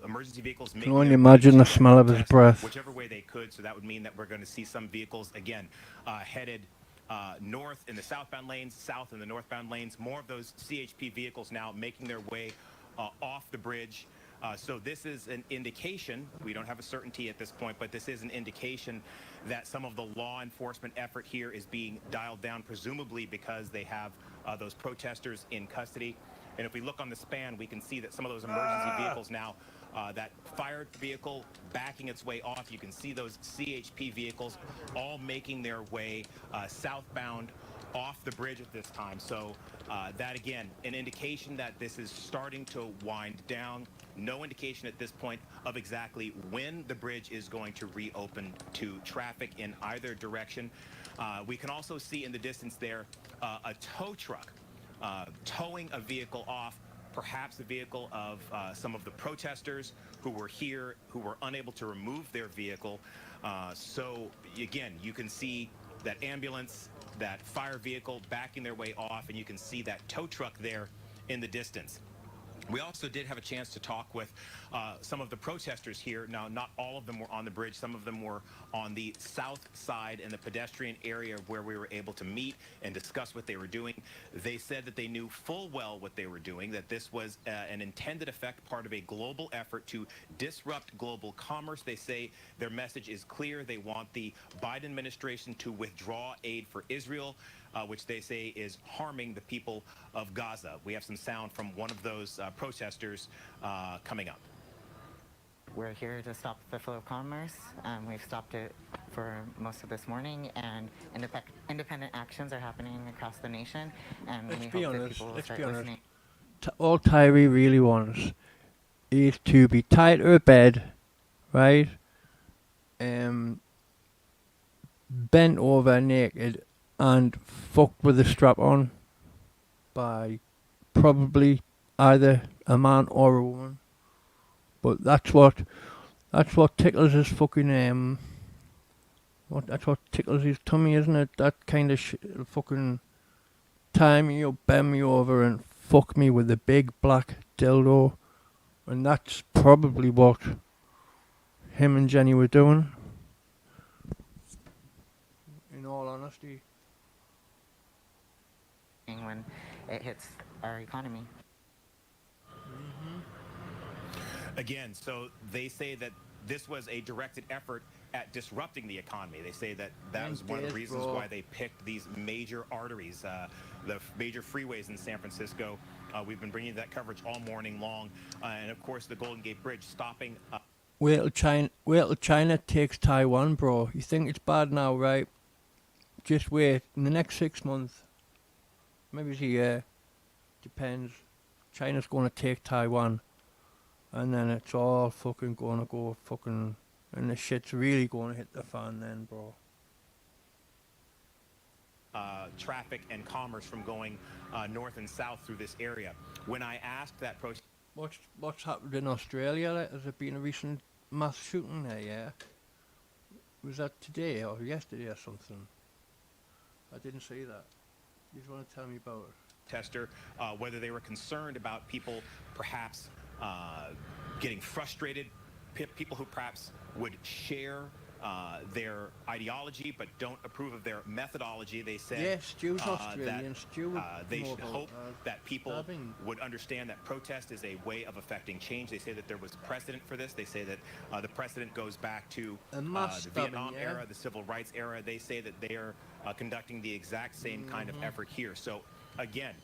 emergency vehicles Can making only their way imagine to the smell of his protest breath. whichever way they could. So that would mean that we're going to see some vehicles, again, headed north in the southbound lanes, south in the northbound lanes. More of those CHP vehicles now making their way off the bridge. So this is an indication, we don't have a certainty at this point, but this is an indication that some of the law enforcement effort here is being dialed down, presumably because they have those protesters in custody. And if we look on the span, we can see that some of those emergency vehicles now, that fired vehicle backing its way off, you can see those CHP vehicles all making their way southbound off the bridge at this time. So that, again, an indication that this is starting to wind down. No indication at this point of exactly when the bridge is going to reopen to traffic in either direction. We can also see in the distance there a tow truck towing a vehicle off, perhaps a vehicle of some of the protesters who were here, who were unable to remove their vehicle. So, again, you can see that ambulance, that fire vehicle backing their way off, and you can see that tow truck there in the distance. We also did have a chance to talk with some of the protesters here. Now, not all of them were on the bridge. Some of them were on the south side in the pedestrian area where we were able to meet and discuss what they were doing. They said that they knew full well what they were doing, that this was an intended effect, part of a global effort to disrupt global commerce. They say their message is clear. They want the Biden administration to withdraw aid for Israel, which they say is harming the people of Gaza. We have some sound from one of those protesters coming up. We're here to stop the flow of commerce. We've stopped it for most of this morning, and independent actions are happening across the nation, and we hope that people will start listening. All Tyree really wants is to be tied to a bed, right? Bent over naked and fucked with a strap on by probably either a man or a woman. But that's what tickles his fucking that's what tickles his tummy, isn't it? That kind of fucking tie me or bend me over and fuck me with a big black dildo. And that's probably what him and Jenny were doing. In all honesty. When it hits our economy. Again, so they say that this was a directed effort at disrupting the economy. They say that that was one of the reasons why they picked these major arteries, the major freeways in San Francisco. We've been bringing you that coverage all morning long. And of course, the Golden Gate Bridge stopping. Wait till China takes Taiwan, bro. You think it's bad now, right? Just wait. In the next 6 months, maybe it's a year, depends. China's going to take Taiwan. And then it's all fucking going to go fucking... And the shit's really going to hit the fan then, bro. Traffic and commerce from going north and south through this area. When I asked that protest... What's happened in Australia? Like, has there been a recent mass shooting there, yeah? Was that today or yesterday or something? I didn't see that. You just want to tell me about it? Tester, whether they were concerned about people perhaps getting frustrated, people who perhaps would share their ideology but don't approve of their methodology. They said yeah, Stu's Australian. that Stu they should hope that people would understand that protest is a way of affecting change. They say that there was precedent for this. They say that the precedent goes back to the Vietnam era, the civil rights era. They say that they are conducting the exact same kind of effort here. So again,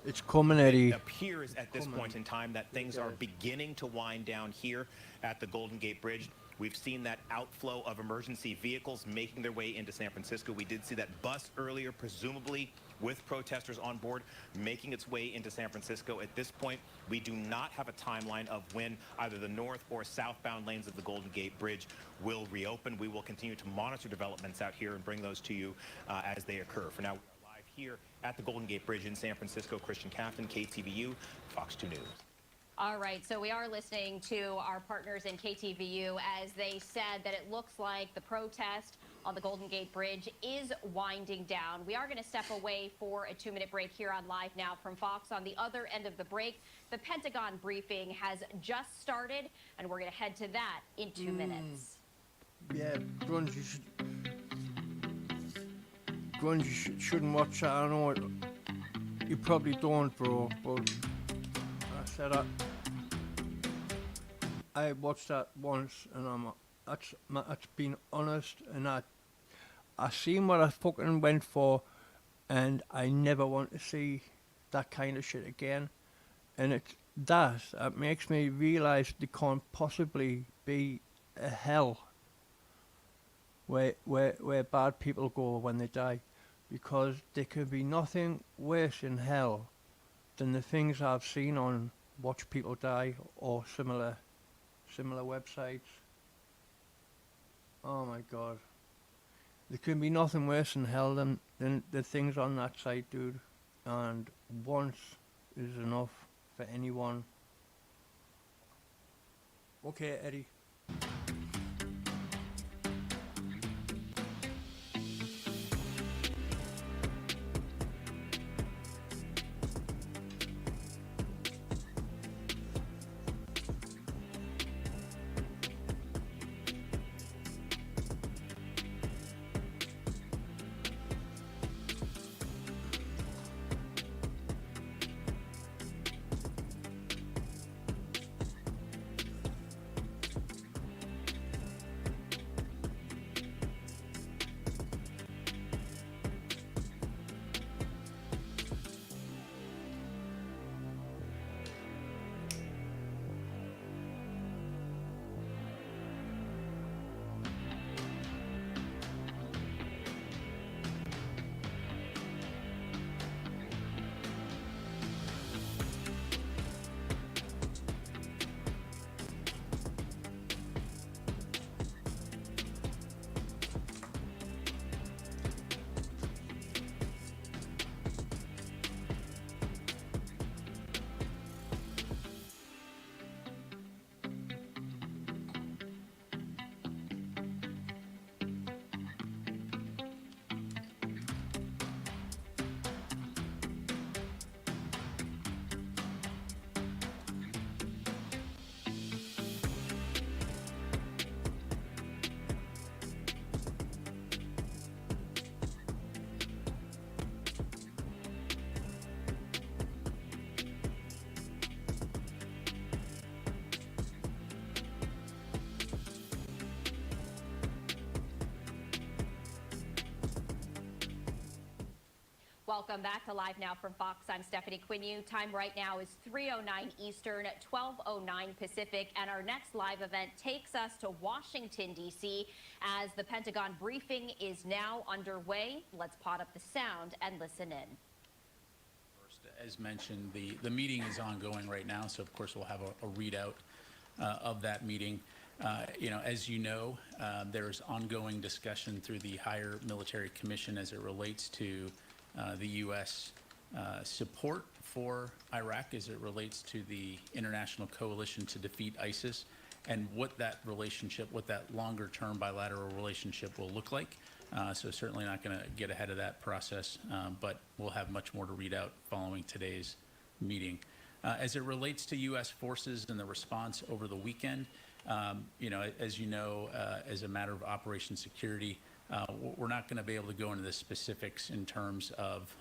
it's coming, Eddie. It appears at this point in time that things are beginning to wind down here at the Golden Gate Bridge. We've seen that outflow of emergency vehicles making their way into San Francisco. We did see that bus earlier, presumably with protesters on board, making its way into San Francisco. At this point, we do not have a timeline of when either the north or southbound lanes of the Golden Gate Bridge will reopen. We will continue to monitor developments out here and bring those to you as they occur. For now, we are live here at the Golden Gate Bridge in San Francisco. Christian Captain, KTVU, Fox 2 News. All right, so we are listening to our partners in KTVU as they said that it looks like the protest on the Golden Gate Bridge is winding down. We are going to step away for a 2-minute break here on Live Now from Fox. On the other end of the break, the Pentagon briefing has just started, and we're going to head to that in 2 minutes. Yeah, Grunge, you shouldn't watch that. I know you probably don't, bro, but I said I watched that once, and that's being honest, and I seen what I fucking went for, and I never want to see that kind of shit again. And it's that makes me realise there can't possibly be a hell where bad people go when they die, because there could be nothing worse in hell than the things I've seen on Watch People Die or similar websites. Oh my god. There can be nothing worse in hell than the things on that site, dude. And once is enough for anyone. Okay, Eddie. Welcome back to Live Now from Fox. I'm Stephanie Quinu. Time right now is 3:09 Eastern, 12:09 Pacific, and our next live event takes us to Washington, D.C. as the Pentagon briefing is now underway. Let's pot up the sound and listen in. As mentioned, the meeting is ongoing right now, so of course we'll have a readout of that meeting. As you know, there's ongoing discussion through the Higher Military Commission as it relates to the U.S. Support for Iraq as it relates to the international coalition to defeat ISIS, and what that relationship, what that longer-term bilateral relationship will look like. So certainly not going to get ahead of that process, but we'll have much more to read out following today's meeting. As it relates to U.S. forces and the response over the weekend, as you know, as a matter of operation security, we're not going to be able to go into the specifics in terms of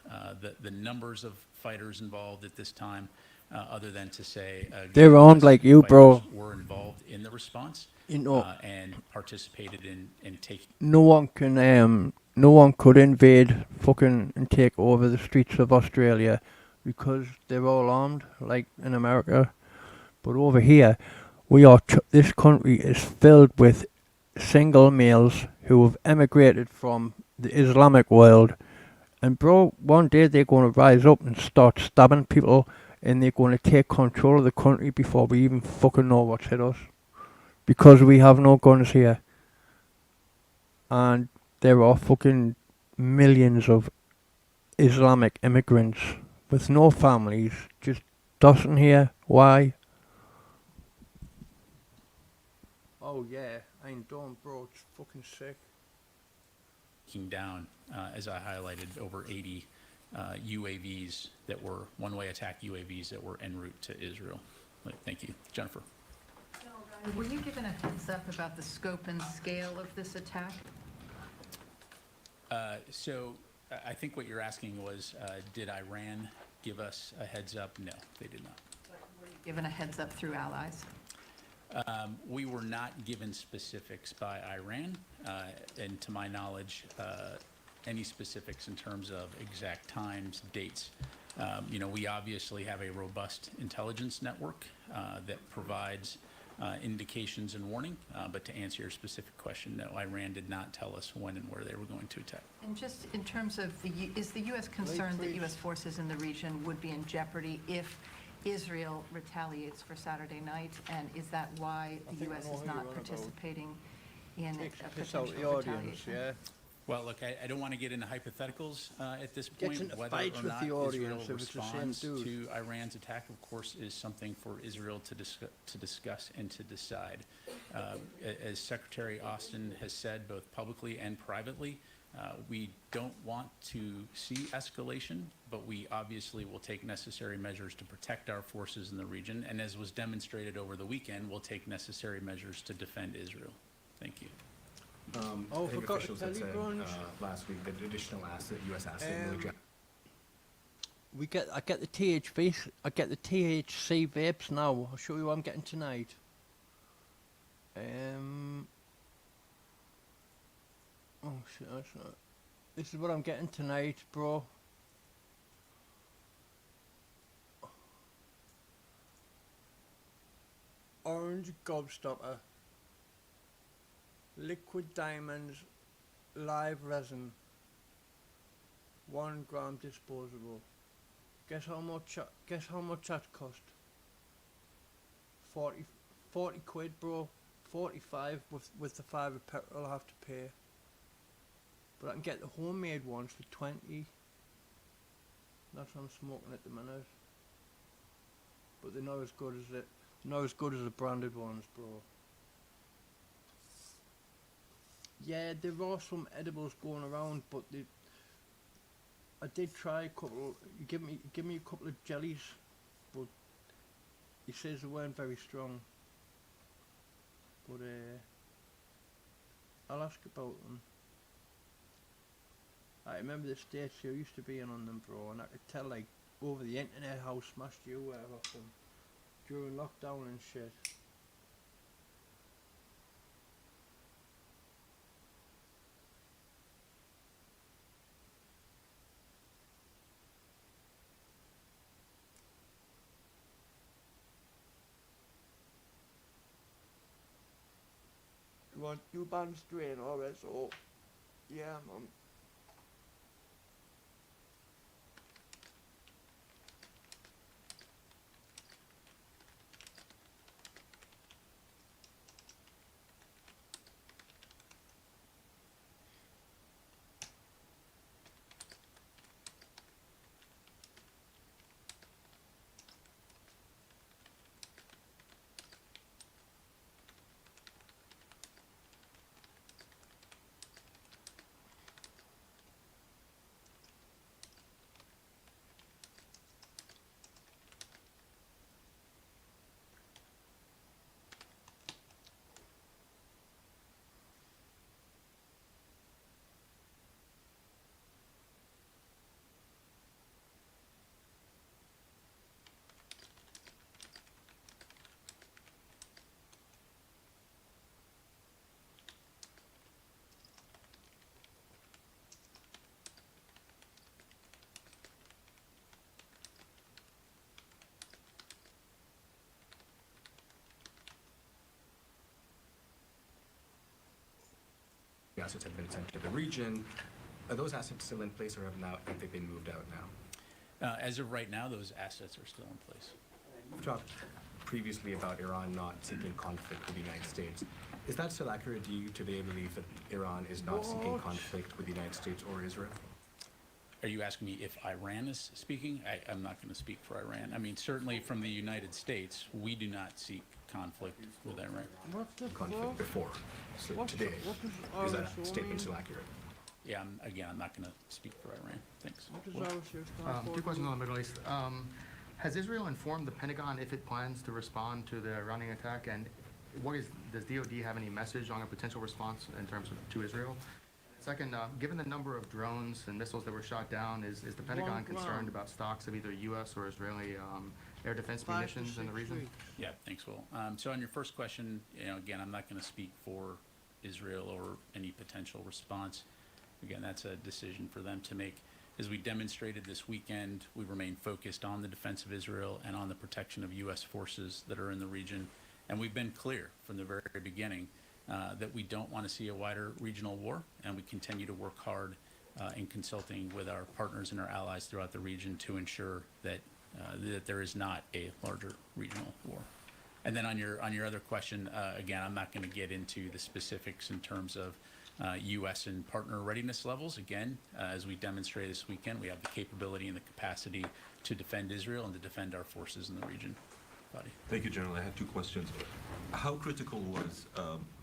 the numbers of fighters involved at this time, other than to say they're armed like you, bro. Were involved in the response, and participated in taking. No one could invade fucking and take over the streets of Australia because they're all armed, like in America. But over here, this country is filled with single males who have emigrated from the Islamic world. And bro, one day they're going to rise up and start stabbing people, and they're going to take control of the country before we even fucking know what's hit us. Because we have no guns here. And there are fucking millions of Islamic immigrants with no families just dusting here. Why? Oh yeah, I ain't done, bro. It's fucking sick. Taking down, as I highlighted, over 80 UAVs that were one-way attack UAVs that were en route to Israel. Thank you, Jennifer. Were you given a heads up about the scope and scale of this attack? So I think what you're asking was, did Iran give us a heads up? No, they did not. Were you given a heads up through allies? We were not given specifics by Iran, and to my knowledge, any specifics in terms of exact times, dates. We obviously have a robust intelligence network that provides indications and warning, but to answer your specific question, no, Iran did not tell us when and where they were going to attack. And just in terms of is the U.S. concerned that U.S. forces in the region would be in jeopardy if Israel retaliates for Saturday night, and is that why the U.S. is not participating in a potential retaliation? Yeah. Well, look, I don't want to get into hypotheticals at this Gets point. into Whether fights or with not the Israel audience if it's the same responds dude. to Iran's attack, of course, is something for Israel to discuss and to decide. As Secretary Austin has said, both publicly and privately, we don't want to see escalation, but we obviously will take necessary measures to protect our forces in the region. And as was demonstrated over the weekend, we'll take necessary measures to defend Israel. Thank you. I think officials had said last week that additional U.S. assets military. I get the THC vapes now. I'll show you what I'm getting tonight. Oh shit, that's not. This is what I'm getting tonight, bro. Orange gobstopper. Liquid diamonds, live resin, 1 gram disposable. Guess how much that cost? 40 quid, bro. 45 with the 5 of petrol I have to pay. But I can get the homemade ones for 20. That's what I'm smoking at the minute. But they're not as good as the branded ones, bro. Yeah, there are some edibles going around, but I did try a couple. Give me a couple of jellies, but he says they weren't very strong. But I'll ask about them. I remember the stage show used to be in on them, bro, and I could tell like over the internet how smashed you were off them during lockdown and shit. You want two bands straight, RSO? Yeah, man. The assets have been sent to the region. Are those assets still in place, or have they been moved out now? As of right now, those assets are still in place. We've talked previously about Iran not seeking conflict with the United States. Is that still accurate? Do you today believe that Iran is not seeking conflict with the United States or Israel? Are you asking me if Iran is speaking? I'm not going to speak for Iran. I mean, certainly from the United States, we do not seek conflict with Iran. Conflict before. So today, is that statement still accurate? Yeah, I'm not going to speak for Iran. Thanks. Two questions on the Middle East. Has Israel informed the Pentagon if it plans to respond to the Iranian attack? And does DoD have any message on a potential response in terms of to Israel? Second, given the number of drones and missiles that were shot down, is the Pentagon concerned about stocks of either U.S. or Israeli air defense munitions in the region? Yeah, thanks, Will. So on your first question, again, I'm not going to speak for Israel or any potential response. Again, that's a decision for them to make. As we demonstrated this weekend, we remain focused on the defense of Israel and on the protection of U.S. forces that are in the region. And we've been clear from the very beginning that we don't want to see a wider regional war, and we continue to work hard in consulting with our partners and our allies throughout the region to ensure that that there is not a larger regional war. And then on your other question, again, I'm not going to get into the specifics in terms of U.S. and partner readiness levels. Again, as we demonstrated this weekend, we have the capability and the capacity to defend Israel and to defend our forces in the region. Fadi. Thank you, General. I had two questions. How critical was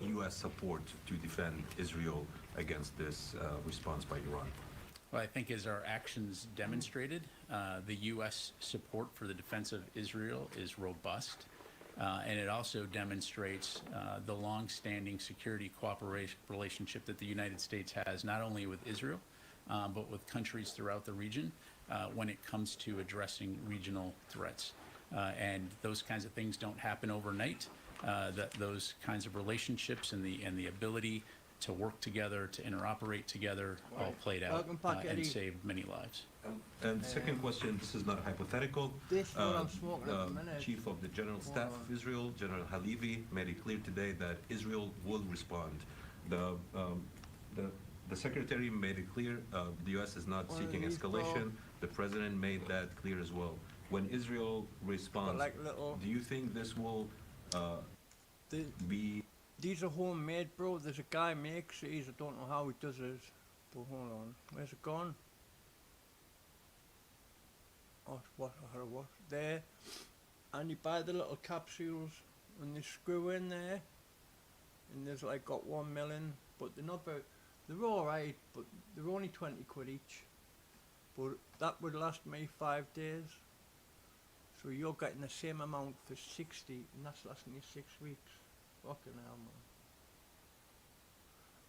U.S. support to defend Israel against this response by Iran? Well, I think as our actions demonstrated, the U.S. support for the defense of Israel is robust. And it also demonstrates the long-standing security cooperation relationship that the United States has not only with Israel, but with countries throughout the region when it comes to addressing regional threats. And those kinds of things don't happen overnight. Those kinds of relationships and the ability to work together, to interoperate together, all played out and saved many lives. And second question, this is not hypothetical. Chief of the General Staff of Israel, General Halevi, made it clear today that Israel will respond. The Secretary made it clear the U.S. is not seeking escalation. The President made that clear as well. When Israel responds, do you think this will be... These are homemade, bro. There's a guy makes these. I don't know how he does his. But hold on. Where's it gone? Oh, what? There. And you buy the little capsules and they screw in there. And there's like got 1 million. But they're not very... They're alright, but they're only 20 quid each. But that would last me 5 days. So you're getting the same amount for 60, and that's lasting you 6 weeks. Fucking hell, man.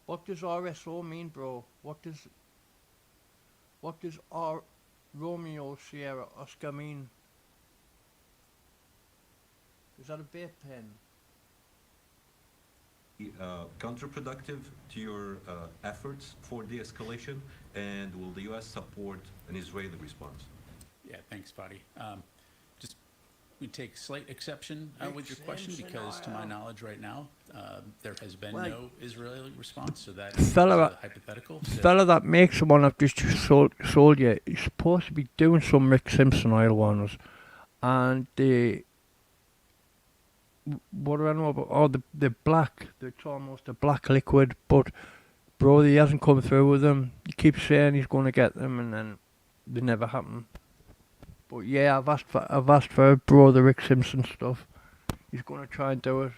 What does RSO mean, bro? What does R Romeo Sierra Oscar mean? Is that a vape pen? Counterproductive to your efforts for de-escalation, and will the U.S. support an Israeli response? Yeah, thanks, Fadi. Just we take slight exception with your question because, to my knowledge, right now there has been no Israeli response. So that is a hypothetical. So Fella that makes the one I've just sold you, he's supposed to be doing some Rick Simpson oil ones, and the what do I know about? Oh, the black. It's almost a black liquid, but bro, he hasn't come through with them. He keeps saying he's going to get them, and then they never happen. But yeah, I've asked for bro the Rick Simpson stuff. He's going to try and do it.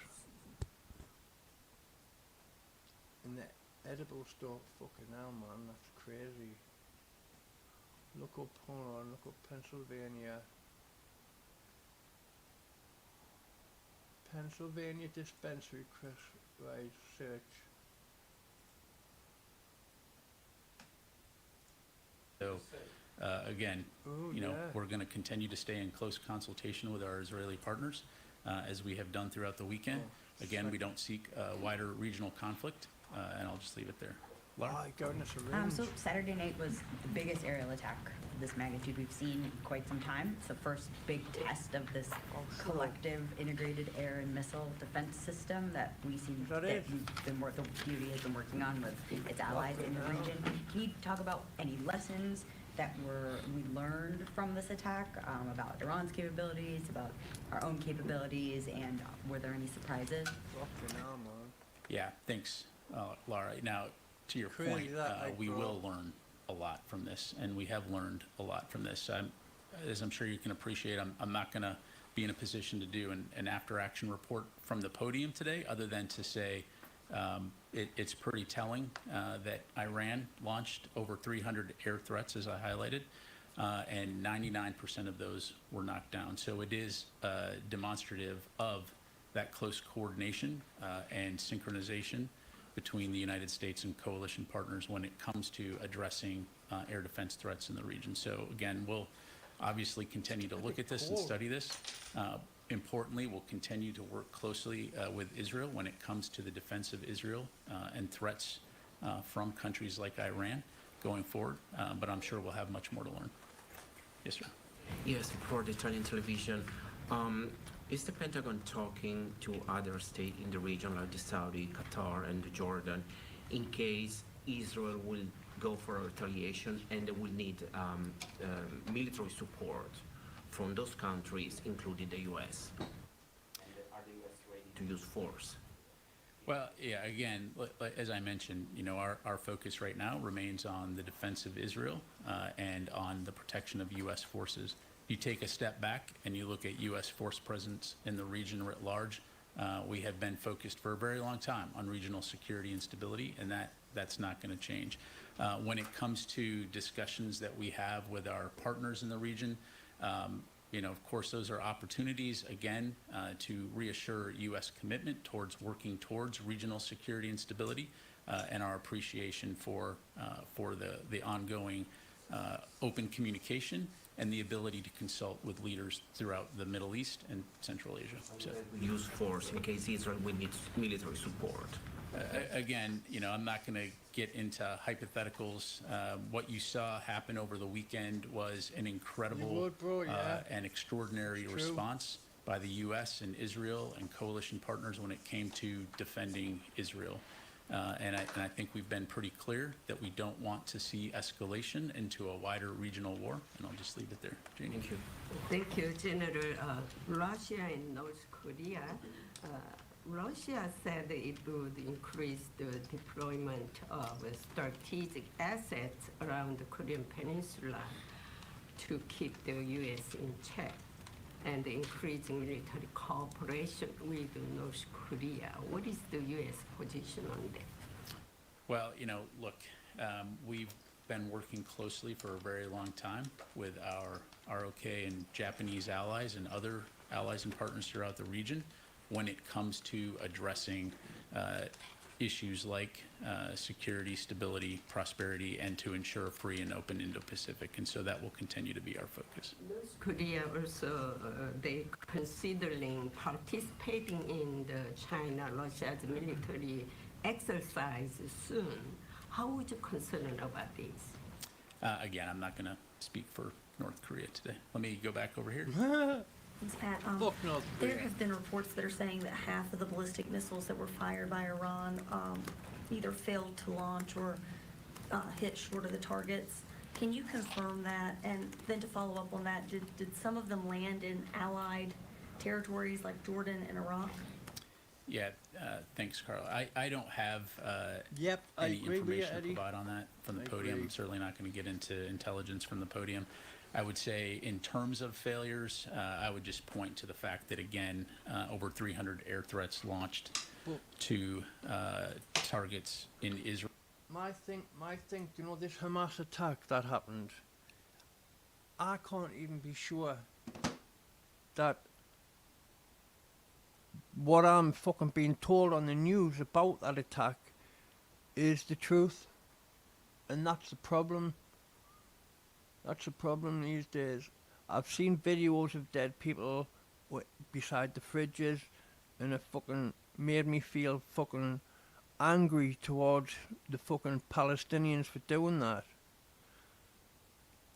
And the edible stuff, fucking hell, man, that's crazy. Look up, hold on, look up Pennsylvania. Pennsylvania dispensary, Chris, right, search. So, again, we're going to continue to stay in close consultation with our Israeli partners, as we have done throughout the weekend. Again, we don't seek wider regional conflict, and I'll just leave it there. Laura? So Saturday night was the biggest aerial attack of this magnitude we've seen in quite some time. It's the first big test of this collective integrated air and missile defense system that we seem that the DoD has been working on with its allies in the region. Can you talk about any lessons that we learned from this attack, about Iran's capabilities, about our own capabilities, and were there any surprises? Yeah, thanks, Laura. Now, to your point, we will learn a lot from this, and we have learned a lot from this. As I'm sure you can appreciate, I'm not going to be in a position to do an after-action report from the podium today, other than to say it's pretty telling that Iran launched over 300 air threats, as I highlighted, and 99% of those were knocked down. So it is demonstrative of that close coordination and synchronization between the United States and coalition partners when it comes to addressing air defense threats in the region. So again, we'll obviously continue to look at this and study this. Importantly, we'll continue to work closely with Israel when it comes to the defense of Israel and threats from countries like Iran going forward, but I'm sure we'll have much more to learn. Yes, sir. Yes, for the Italian television. Is the Pentagon talking to other states in the region like the Saudi, Qatar, and Jordan in case Israel will go for retaliation and they will need military support from those countries, including the U.S.? And are the U.S. ready to use force? Well, yeah, again, as I mentioned, our focus right now remains on the defense of Israel and on the protection of U.S. forces. You take a step back and you look at U.S. force presence in the region writ large, we have been focused for a very long time on regional security and stability, and that's not going to change. When it comes to discussions that we have with our partners in the region, of course, those are opportunities, again, to reassure U.S. commitment towards working towards regional security and stability, and our appreciation for the ongoing open communication and the ability to consult with leaders throughout the Middle East and Central Asia. So, use force in case Israel will need military support. Again, I'm not going to get into hypotheticals. What you saw happen over the weekend was an incredible and extraordinary response by the U.S. and Israel and coalition partners when it came to defending Israel. And I think we've been pretty clear that we don't want to see escalation into a wider regional war, and I'll just leave it there. Janie. Thank you. Thank you, General. Russia and North Korea. Russia said it would increase the deployment of strategic assets around the Korean Peninsula to keep the U.S. in check and increasing military cooperation with North Korea. What is the U.S. position on that? Well, look, we've been working closely for a very long time with our ROK and Japanese allies and other allies and partners throughout the region when it comes to addressing issues like security, stability, prosperity, and to ensure a free and open Indo-Pacific. And so that will continue to be our focus. North Korea also, they considering participating in the China-Russia's military exercise soon. How would you concerned about this? Again, I'm not going to speak for North Korea today. Let me go back over here. Thanks, Pat. Fuck North There Korea. have been reports that are saying that half of the ballistic missiles that were fired by Iran either failed to launch or hit short of the targets. Can you confirm that? And then to follow up on that, did some of them land in allied territories like Jordan and Iraq? Yeah, thanks, Carl. I don't have Yep, I any agree with you, information to Eddie. provide on that from the I podium. agree. I'm certainly not going to get into intelligence from the podium. I would say in terms of failures, I would just point to the fact that, again, over 300 air threats launched Well- to targets in Israel. My thing, you know, this Hamas attack that happened, I can't even be sure that what I'm fucking being told on the news about that attack is the truth. And that's the problem. That's the problem these days. I've seen videos of dead people beside the fridges, and it fucking made me feel fucking angry towards the fucking Palestinians for doing that.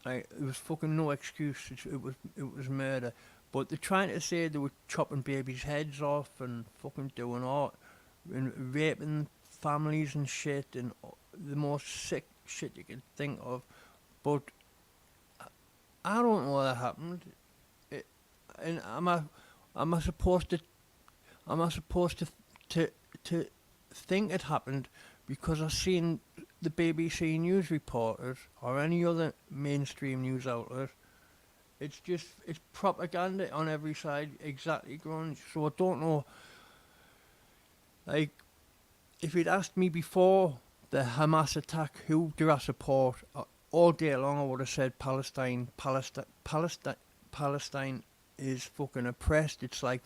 Like, it was fucking no excuse. It was murder. But they're trying to say they were chopping babies' heads off and fucking doing all, and raping families and shit, and the most sick shit you can think of. But I don't know what happened. And am I supposed to think it happened because I've seen the BBC news reporters or any other mainstream news outlet? It's propaganda on every side, exactly, grunge. So I don't know. Like, if you'd asked me before the Hamas attack, who do I support? All day long I would have said Palestine. Palestine is fucking oppressed. It's like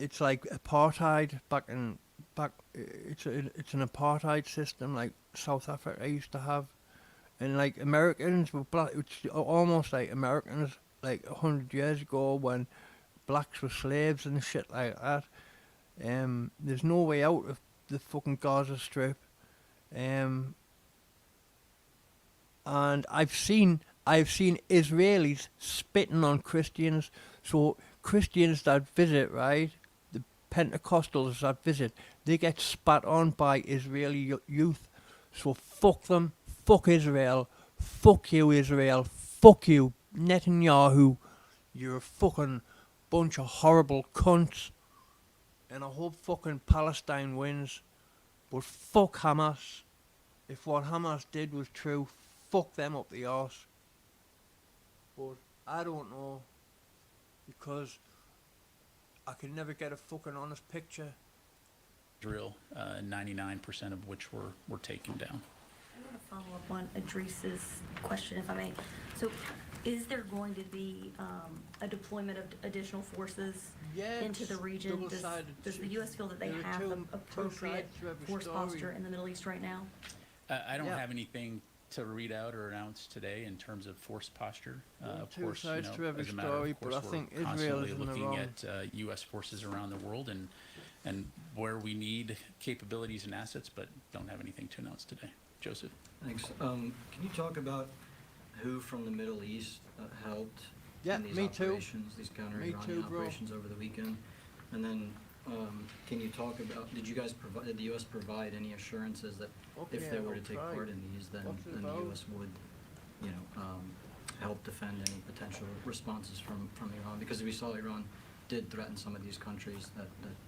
apartheid it's an apartheid system like South Africa used to have. And like Americans were black, it's almost like Americans like 100 years ago when blacks were slaves and shit like that. There's no way out of the fucking Gaza Strip. And I've seen Israelis spitting on Christians. So Christians that visit, right, the Pentecostals that visit, they get spat on by Israeli youth. So fuck them. Fuck Israel. Fuck you, Israel. Fuck you, Netanyahu. You're a fucking bunch of horrible cunts. And I hope fucking Palestine wins. But fuck Hamas. If what Hamas did was true, fuck them up the arse. But I don't know. Because I can never get a fucking honest picture. Israel, 99% of which were taken down. I want to follow up on Idris's question, if I may. So, is there going to be a deployment of additional forces into the region? Does the U.S. feel that they have the appropriate force posture in the Middle East right now? I don't have anything to read out or announce today in terms of force posture. Of Two course, sides to every as a matter story, of but course, I think we're Israel is constantly in the looking wrong. at U.S. forces around the world and where we need capabilities and assets, but don't have anything to announce today. Joseph. Thanks. Can you talk about who from the Middle East helped in these operations, these counter-Iranian operations over the weekend? And then can you talk about, did the U.S. provide any assurances that if they were to take part in these, then the U.S. would, help defend any potential responses from Iran? Because we saw Iran did threaten some of these countries that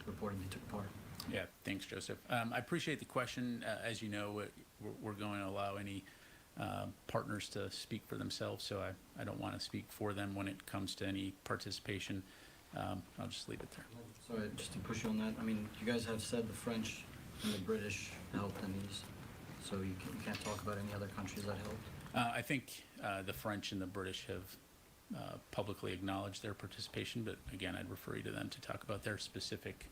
reportedly took part. Yeah, thanks, Joseph. I appreciate the question. As you know, we're going to allow any partners to speak for themselves, so I don't want to speak for them when it comes to any participation. I'll just leave it there. Sorry, just to push you on that, I mean, you guys have said the French and the British helped in these, so you can't talk about any other countries that helped? I think the French and the British have publicly acknowledged their participation, but again, I'd refer you to them to talk about their specific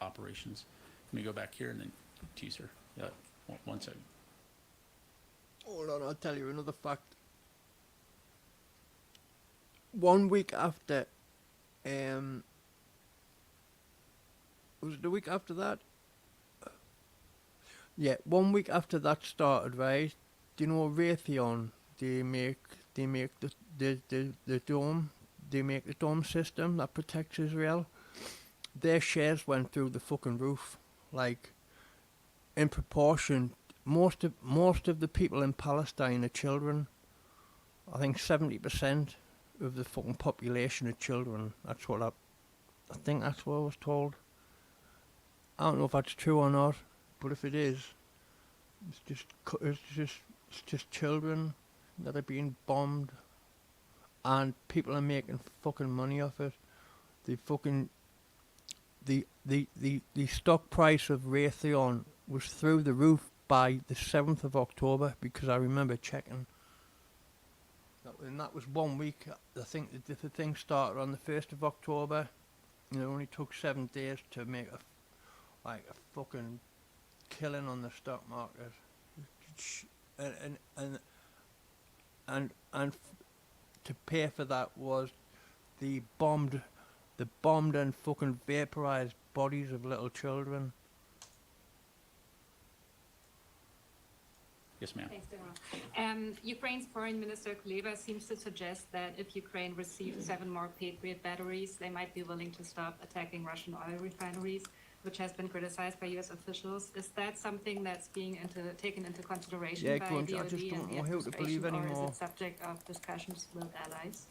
operations. Let me go back here and then to you, sir. One second. Hold on, I'll tell you another fact. 1 week after, was it the week after that? Yeah, 1 week after that started, right? Do you know Raytheon? They make they make the dome. They make the dome system that protects Israel. Their shares went through the fucking roof, like in proportion. Most of the people in Palestine are children. I think 70% of the fucking population are children. That's what I think that's what I was told. I don't know if that's true or not, but if it is, it's just children that are being bombed, and people are making fucking money off it. The stock price of Raytheon was through the roof by the 7th of October, because I remember checking. And that was 1 week. I think the thing started on the 1st of October, and it only took 7 days to make a fucking killing on the stock market. And to pay for that was the bombed and fucking vaporized bodies of little children. Yes, ma'am. Thanks, General. Ukraine's Foreign Minister Kuleba seems to suggest that if Ukraine receives 7 more Patriot batteries, they might be willing to stop attacking Russian oil refineries, which has been criticized by U.S. officials. Is that something that's being taken into consideration by DoD I just don't know who to believe or anymore. is it subject of discussions with allies?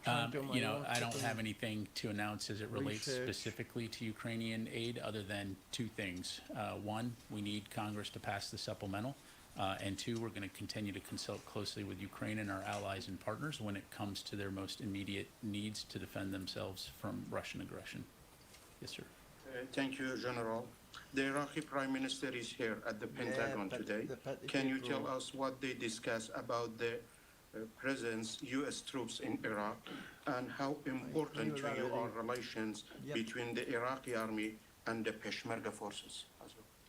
I don't have anything to announce as it relates specifically to Ukrainian aid other than 2 things. One, we need Congress to pass the supplemental. And 2, we're going to continue to consult closely with Ukraine and our allies and partners when it comes to their most immediate needs to defend themselves from Russian aggression. Yes, sir. Thank you, General. The Iraqi Prime Minister is here at the Pentagon today. Can you tell us what they discuss about the presence U.S. troops in Iraq and how important to you are relations between the Iraqi army and the Peshmerga forces?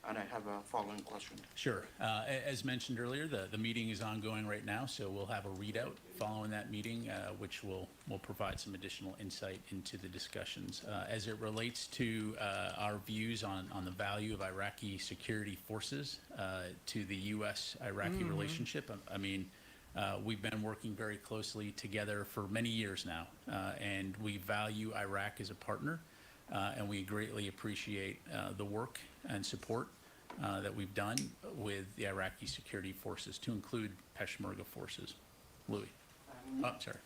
And I have a following question. Sure. As mentioned earlier, the meeting is ongoing right now, so we'll have a readout following that meeting, which will provide some additional insight into the discussions. As it relates to our views on the value of Iraqi security forces to the U.S.-Iraqi relationship, I mean, we've been working very closely together for many years now, and we value Iraq as a partner, and we greatly appreciate the work and support that we've done with the Iraqi security forces, to include Peshmerga forces. Louis. Sorry.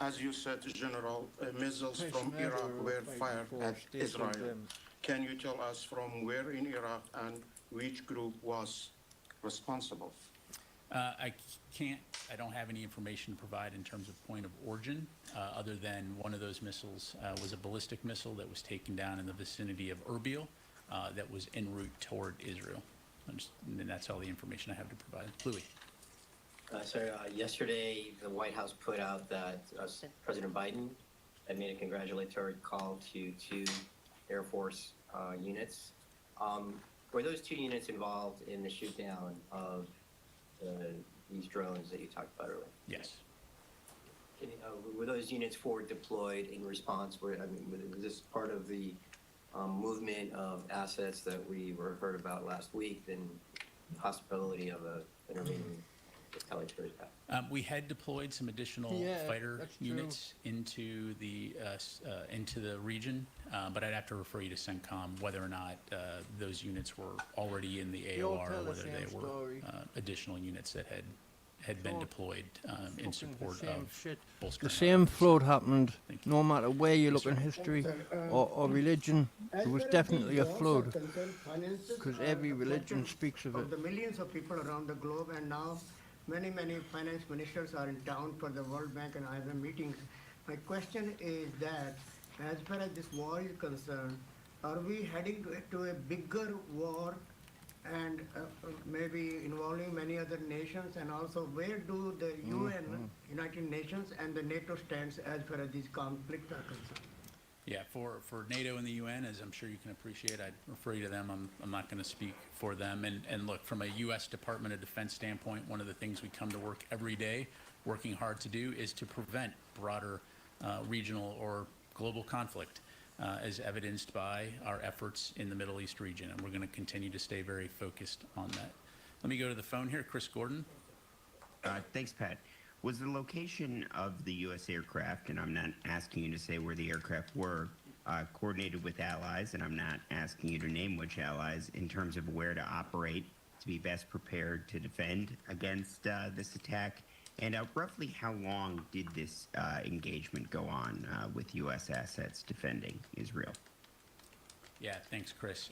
As you said, General, missiles from Iraq were fired at Israel. Can you tell us from where in Iraq and which group was responsible? I don't have any information to provide in terms of point of origin, other than one of those missiles was a ballistic missile that was taken down in the vicinity of Erbil that was en route toward Israel. And that's all the information I have to provide. Louis. Yesterday, the White House put out that President Biden had made a congratulatory call to 2 Air Force units. Were those 2 units involved in the shoot down of these drones that you talked about earlier? Yes. Were those units forward deployed in response? Was this part of the movement of assets that we heard about last week, then the possibility of a intervening retaliatory attack? We had deployed some additional fighter units into the region, but I'd have to refer you to CENTCOM whether or not those units were already in the AOR, or whether they were additional units that had been deployed in support of bolstering. The same flood happened no matter where you look in history or religion. There was definitely a flood, because every religion speaks of it. The millions of people around the globe, and now many finance ministers are in town for the World Bank and IMF meetings. My question is that, as far as this war is concerned, are we heading to a bigger war, and maybe involving many other nations? And also, where do the UN, United Nations, and the NATO stands as far as these conflicts are concerned? Yeah, for NATO and the UN, as I'm sure you can appreciate, I'd refer you to them. I'm not going to speak for them. And look, from a U.S. Department of Defense standpoint, one of the things we come to work every day, working hard to do, is to prevent broader regional or global conflict, as evidenced by our efforts in the Middle East region. And we're going to continue to stay very focused on that. Let me go to the phone here. Chris Gordon. Thanks, Pat. Was the location of the U.S. aircraft, and I'm not asking you to say where the aircraft were, coordinated with allies, and I'm not asking you to name which allies, in terms of where to operate to be best prepared to defend against this attack? And roughly how long did this engagement go on with U.S. assets defending Israel? Yeah, thanks, Chris.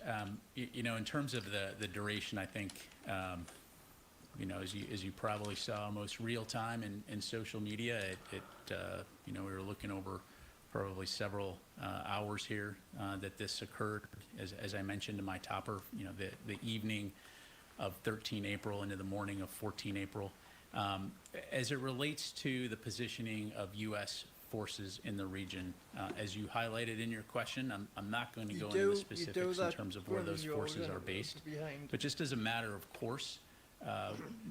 You know, in terms of the duration, I think, you know, as you probably saw, most real time in social media, you know, we were looking over probably several hours here that this occurred. As I mentioned in my topper, you know, the evening of 13 April into the morning of 14 April. As it relates to the positioning of U.S. forces in the region, as you highlighted in your question, I'm not going to go into the specifics in terms of where those forces are based, but just as a matter of course,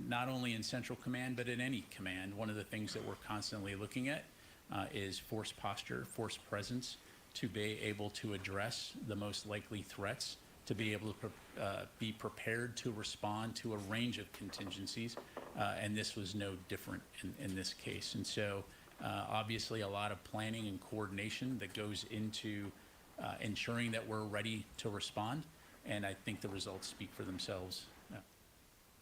not only in Central Command, but in any command, one of the things that we're constantly looking at is force posture, force presence, to be able to address the most likely threats, to be able to be prepared to respond to a range of contingencies, and this was no different in this case. And so obviously a lot of planning and coordination that goes into ensuring that we're ready to respond, and I think the results speak for themselves.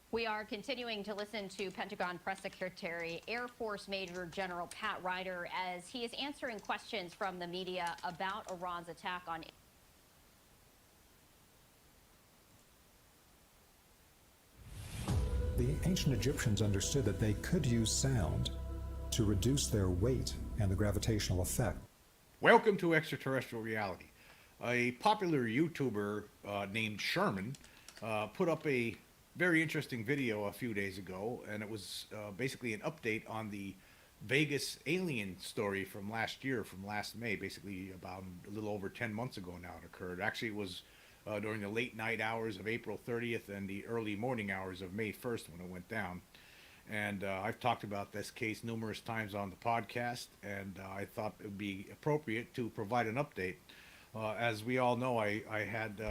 We are continuing to listen to Pentagon Press Secretary Air Force Major General Pat Ryder as he is answering questions from the media about Iran's attack on The ancient Egyptians understood that they could use sound to reduce their weight and the gravitational effect. Welcome to Extraterrestrial Reality. A popular YouTuber named Sherman put up a very interesting video a few days ago, and it was basically an update on the Vegas alien story from last year, from last May, basically about a little over 10 months ago now it occurred. Actually, it was during the late night hours of April 30th and the early morning hours of May 1st when it went down. And I've talked about this case numerous times on the podcast, and I thought it would be appropriate to provide an update. As we all know, I had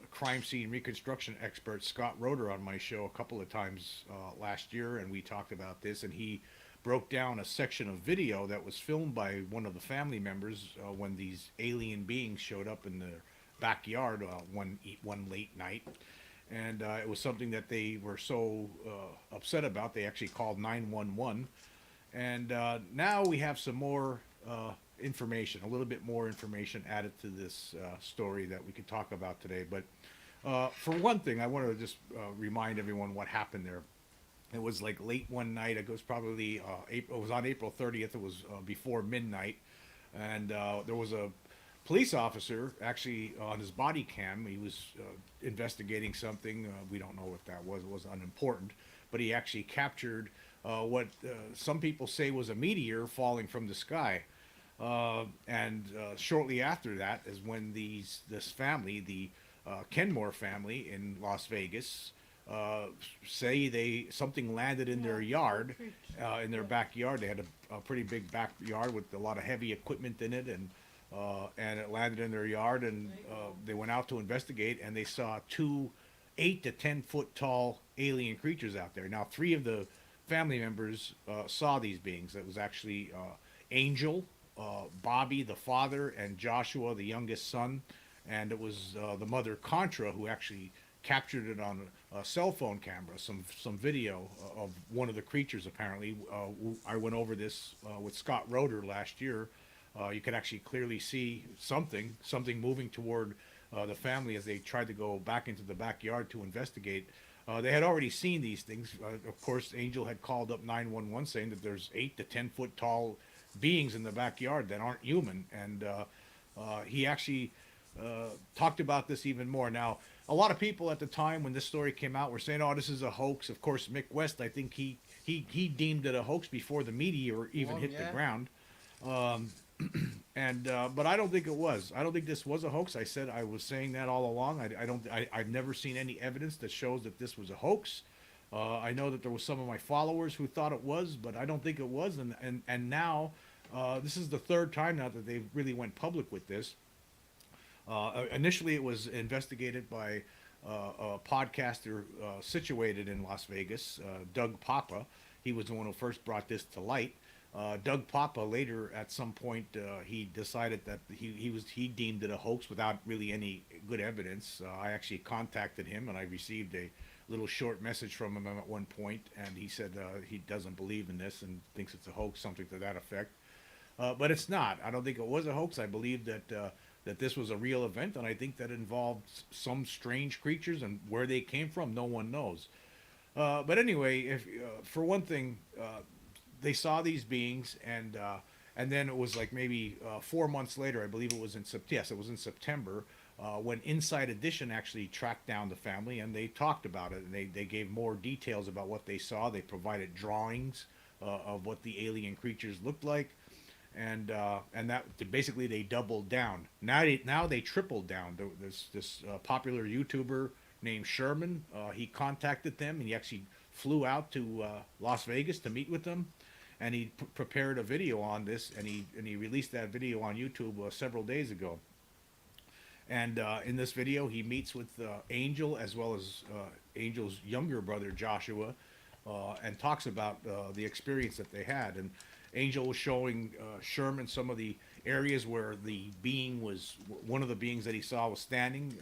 crime scene reconstruction expert Scott Roeder on my show a couple of times last year, and we talked about this, and he broke down a section of video that was filmed by one of the family members when these alien beings showed up in their backyard one late night. And it was something that they were so upset about, they actually called 911. And now we have some more information, a little bit more information added to this story that we could talk about today. But for one thing, I want to just remind everyone what happened there. It was like late one night. It was probably it was on April 30th. It was before midnight, and there was a police officer actually on his body cam. He was investigating something. We don't know what that was. It was unimportant, but he actually captured what some people say was a meteor falling from the sky. And shortly after that is when this family, the Kenmore family in Las Vegas, say something landed in their yard, in their backyard. They had a pretty big backyard with a lot of heavy equipment in it, and it landed in their yard, and they went out to investigate, and they saw two 8 to 10 foot tall alien creatures out there. Now, 3 of the family members saw these beings. It was actually Angel, Bobby, the father, and Joshua, the youngest son, and it was the mother, Contra, who actually captured it on a cell phone camera, some video of one of the creatures, apparently. I went over this with Scott Roeder last year. You could actually clearly see something moving toward the family as they tried to go back into the backyard to investigate. They had already seen these things. Of course, Angel had called up 911 saying that there's 8 to 10 foot tall beings in the backyard that aren't human, and he actually talked about this even more. Now, a lot of people at the time when this story came out were saying, "Oh, this is a hoax." Of course, Mick West, I think he deemed it a hoax before the meteor even hit the ground. But I don't think it was. I don't think this was a hoax. I was saying that all along. I've never seen any evidence that shows that this was a hoax. I know that there was some of my followers who thought it was, but I don't think it was. And now, this is the third time now that they really went public with this. Initially, it was investigated by a podcaster situated in Las Vegas, Doug Papa. he was the one who first brought this to light. Doug Papa later, at some point, he decided that he deemed it a hoax without really any good evidence. I actually contacted him, and I received a little short message from him at one point, and he said he doesn't believe in this and thinks it's a hoax, something to that effect. But it's not. I don't think it was a hoax. I believe that this was a real event, and I think that involved some strange creatures, and where they came from, no one knows. But anyway, if for one thing, they saw these beings, and then it was like maybe 4 months later, I believe it was in September, when Inside Edition actually tracked down the family, and they talked about it, and they gave more details about what they saw. They provided drawings of what the alien creatures looked like, and that basically they doubled down. Now they tripled down. This popular YouTuber named Sherman, he contacted them, and he actually flew out to Las Vegas to meet with them. And he prepared a video on this, and he released that video on YouTube several days ago. And in this video, he meets with Angel, as well as Angel's younger brother Joshua, and talks about the experience that they had. And Angel was showing Sherman some of the areas where the being was, one of the beings that he saw was standing,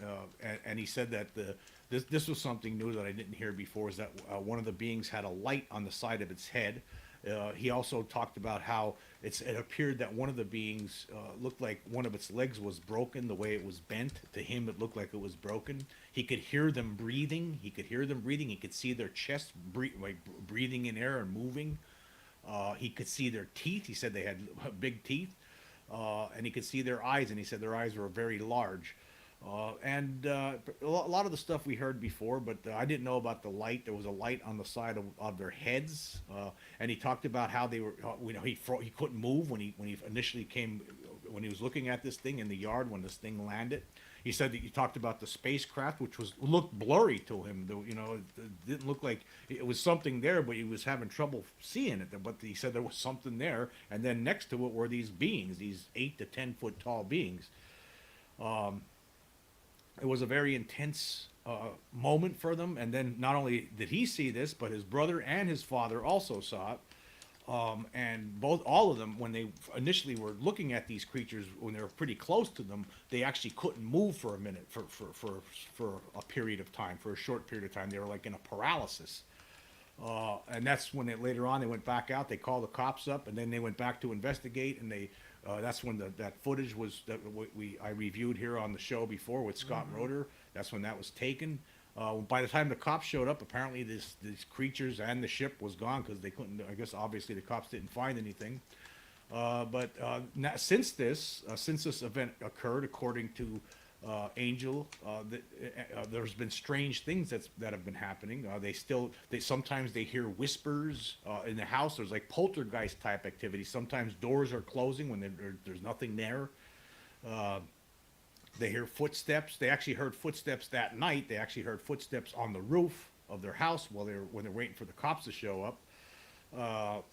and he said that this was something new that I didn't hear before, is that one of the beings had a light on the side of its head. He also talked about how it appeared that one of the beings looked like one of its legs was broken, the way it was bent. To him, it looked like it was broken. He could hear them breathing. He could see their chest breathing in air and moving. He could see their teeth. He said they had big teeth. And he could see their eyes, and he said their eyes were very large. And a lot of the stuff we heard before, but I didn't know about the light. There was a light on the side of their heads, and he talked about how they were. He couldn't move when he initially came, when he was looking at this thing in the yard when this thing landed. He said that he talked about the spacecraft, which looked blurry to him. It didn't look like it was something there, but he was having trouble seeing it. But he said there was something there, and then next to it were these beings, these 8 to 10 foot tall beings. It was a very intense moment for them, and then not only did he see this, but his brother and his father also saw it. And all of them, when they initially were looking at these creatures, when they were pretty close to them, they actually couldn't move for a minute, for a period of time, for a short period of time. They were like in a paralysis. And that's when later on they went back out. They called the cops up, and then they went back to investigate, and that's when that footage was that I reviewed here on the show before with Scott Roeder. That's when that was taken. By the time the cops showed up, apparently these creatures and the ship was gone, because they couldn't. I guess obviously the cops didn't find anything. But since this event occurred, according to Angel, there's been strange things that have been happening. Sometimes they hear whispers in the house. There's like poltergeist type activity. Sometimes doors are closing when there's nothing there. They hear footsteps. They actually heard footsteps that night. They actually heard footsteps on the roof of their house when they're waiting for the cops to show up.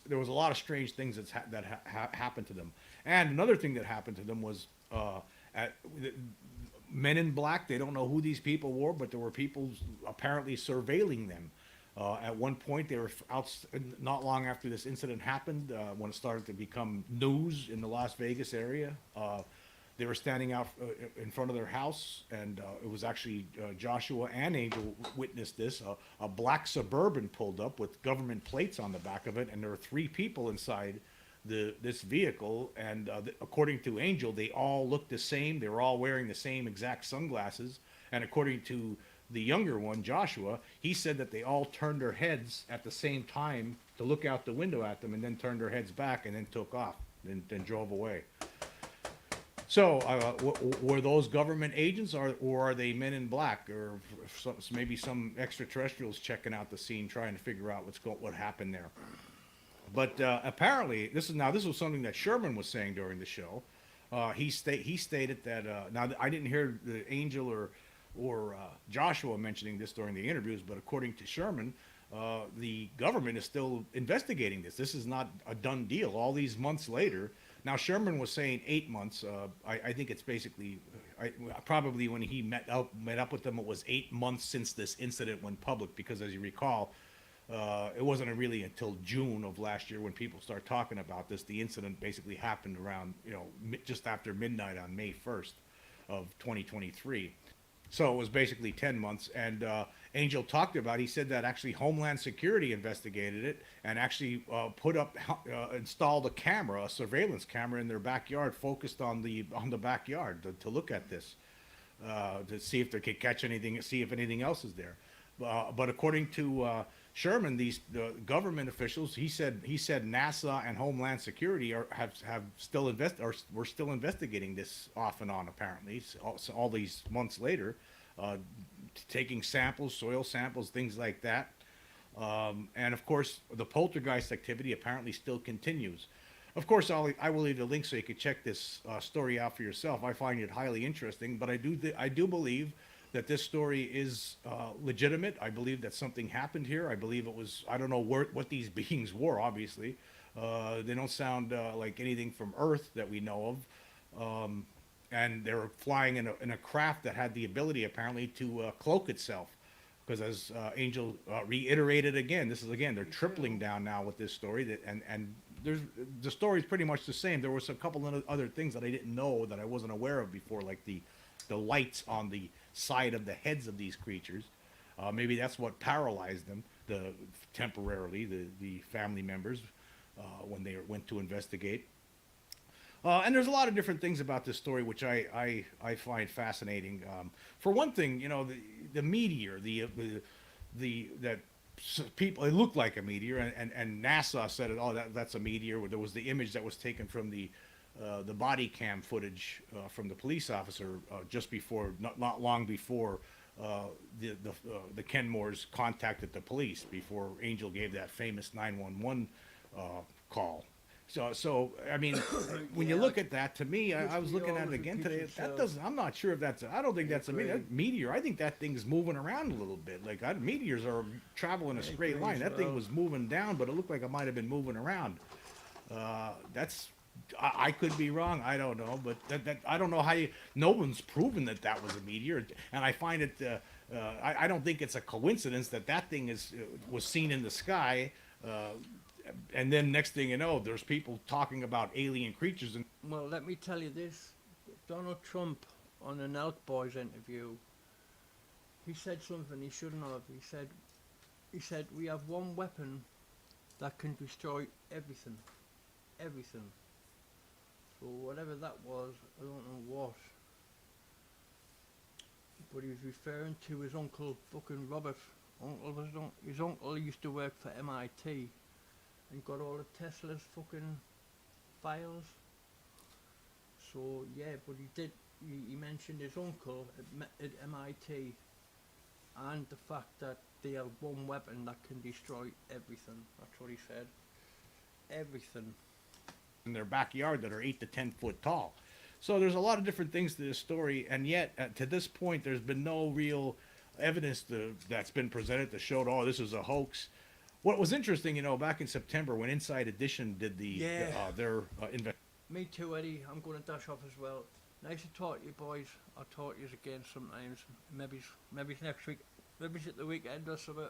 There was a lot of strange things that happened to them. And another thing that happened to them was men in black. They don't know who these people were, but there were people apparently surveilling them. At one point, they were out not long after this incident happened, when it started to become news in the Las Vegas area. They were standing out in front of their house, and it was actually Joshua and Angel witnessed this. A black Suburban pulled up with government plates on the back of it, and there were 3 people inside this vehicle. And according to Angel, they all looked the same. They were all wearing the same exact sunglasses. And according to the younger one, Joshua, he said that they all turned their heads at the same time to look out the window at them, and then turned their heads back and then took off and then drove away. So, were those government agents, or are they men in black, or maybe some extraterrestrials checking out the scene, trying to figure out what happened there? But apparently, this was something that Sherman was saying during the show. He stated that now I didn't hear the Angel or Joshua mentioning this during the interviews, but according to Sherman, the government is still investigating this. This is not a done deal. All these months later. Now, Sherman was saying 8 months. I think it's basically, probably when he met up with them, it was 8 months since this incident went public, because as you recall, It wasn't really until June of last year when people start talking about this. The incident basically happened around, just after midnight on May 1st of 2023. So it was basically 10 months. And Angel talked about, he said that actually Homeland Security investigated it and actually installed a camera, a surveillance camera in their backyard, focused on the backyard to look at this, to see if they could catch anything, see if anything else is there. But according to Sherman, the government officials, he said NASA and Homeland Security were still investigating this off and on, apparently, so all these months later, taking samples, soil samples, things like that. And of course, the poltergeist activity apparently still continues. Of course, I will leave the link so you can check this story out for yourself. I find it highly interesting, but I do believe that this story is legitimate. I believe that something happened here. I believe it was, I don't know what these beings were, obviously. They don't sound like anything from Earth that we know of. And they were flying in a craft that had the ability, apparently, to cloak itself. Because as Angel reiterated again, they're tripling down now with this story. And the story is pretty much the same. There was a couple of other things that I didn't know, that I wasn't aware of before, like the lights on the side of the heads of these creatures. Maybe that's what paralyzed them temporarily, the family members, when they went to investigate. And there's a lot of different things about this story which I find fascinating. For one thing, the meteor, that people, it looked like a meteor, and NASA said, that's a meteor. There was the image that was taken from the body cam footage from the police officer just before, not long before the Kenmores contacted the police, before Angel gave that famous 911 call. So I mean, when you look at that, to me, I was looking at it again today. I'm not sure if I don't think that's a meteor. I think that thing's moving around a little bit. Like meteors are traveling a straight line. That thing was moving down, but it looked like it might have been moving around. I could be wrong. I don't know, but I don't know how no one's proven that was a meteor, and I find it. I don't think it's a coincidence that thing was seen in the sky. And then next thing you know, there's people talking about alien creatures. And well, let me tell you this: Donald Trump, on an Elk Boys interview, he said something he shouldn't have. He said we have one weapon that can destroy everything. So whatever that was, I don't know what. But he was referring to his uncle, fucking Robert. His uncle used to work for MIT. And got all of Tesla's fucking files. So yeah, but he mentioned his uncle at MIT, and the fact that they have one weapon that can destroy everything. That's what he said. Everything. In their backyard that are 8 to 10 foot tall. So there's a lot of different things to this story, and yet to this point there's been no real evidence that's been presented to show, this is a hoax. What was interesting, back in September when Inside Edition did their Me too, Eddie. I'm going to dash off as well. Nice to talk to you, boys. I'll talk to you again sometimes. Maybe next week. Maybe at the weekend or something.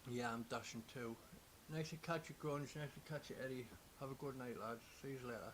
Yeah, I'm dashing too. Nice to catch you, Grunge. Nice to catch you, Eddie. Have a good night, lads. See you later.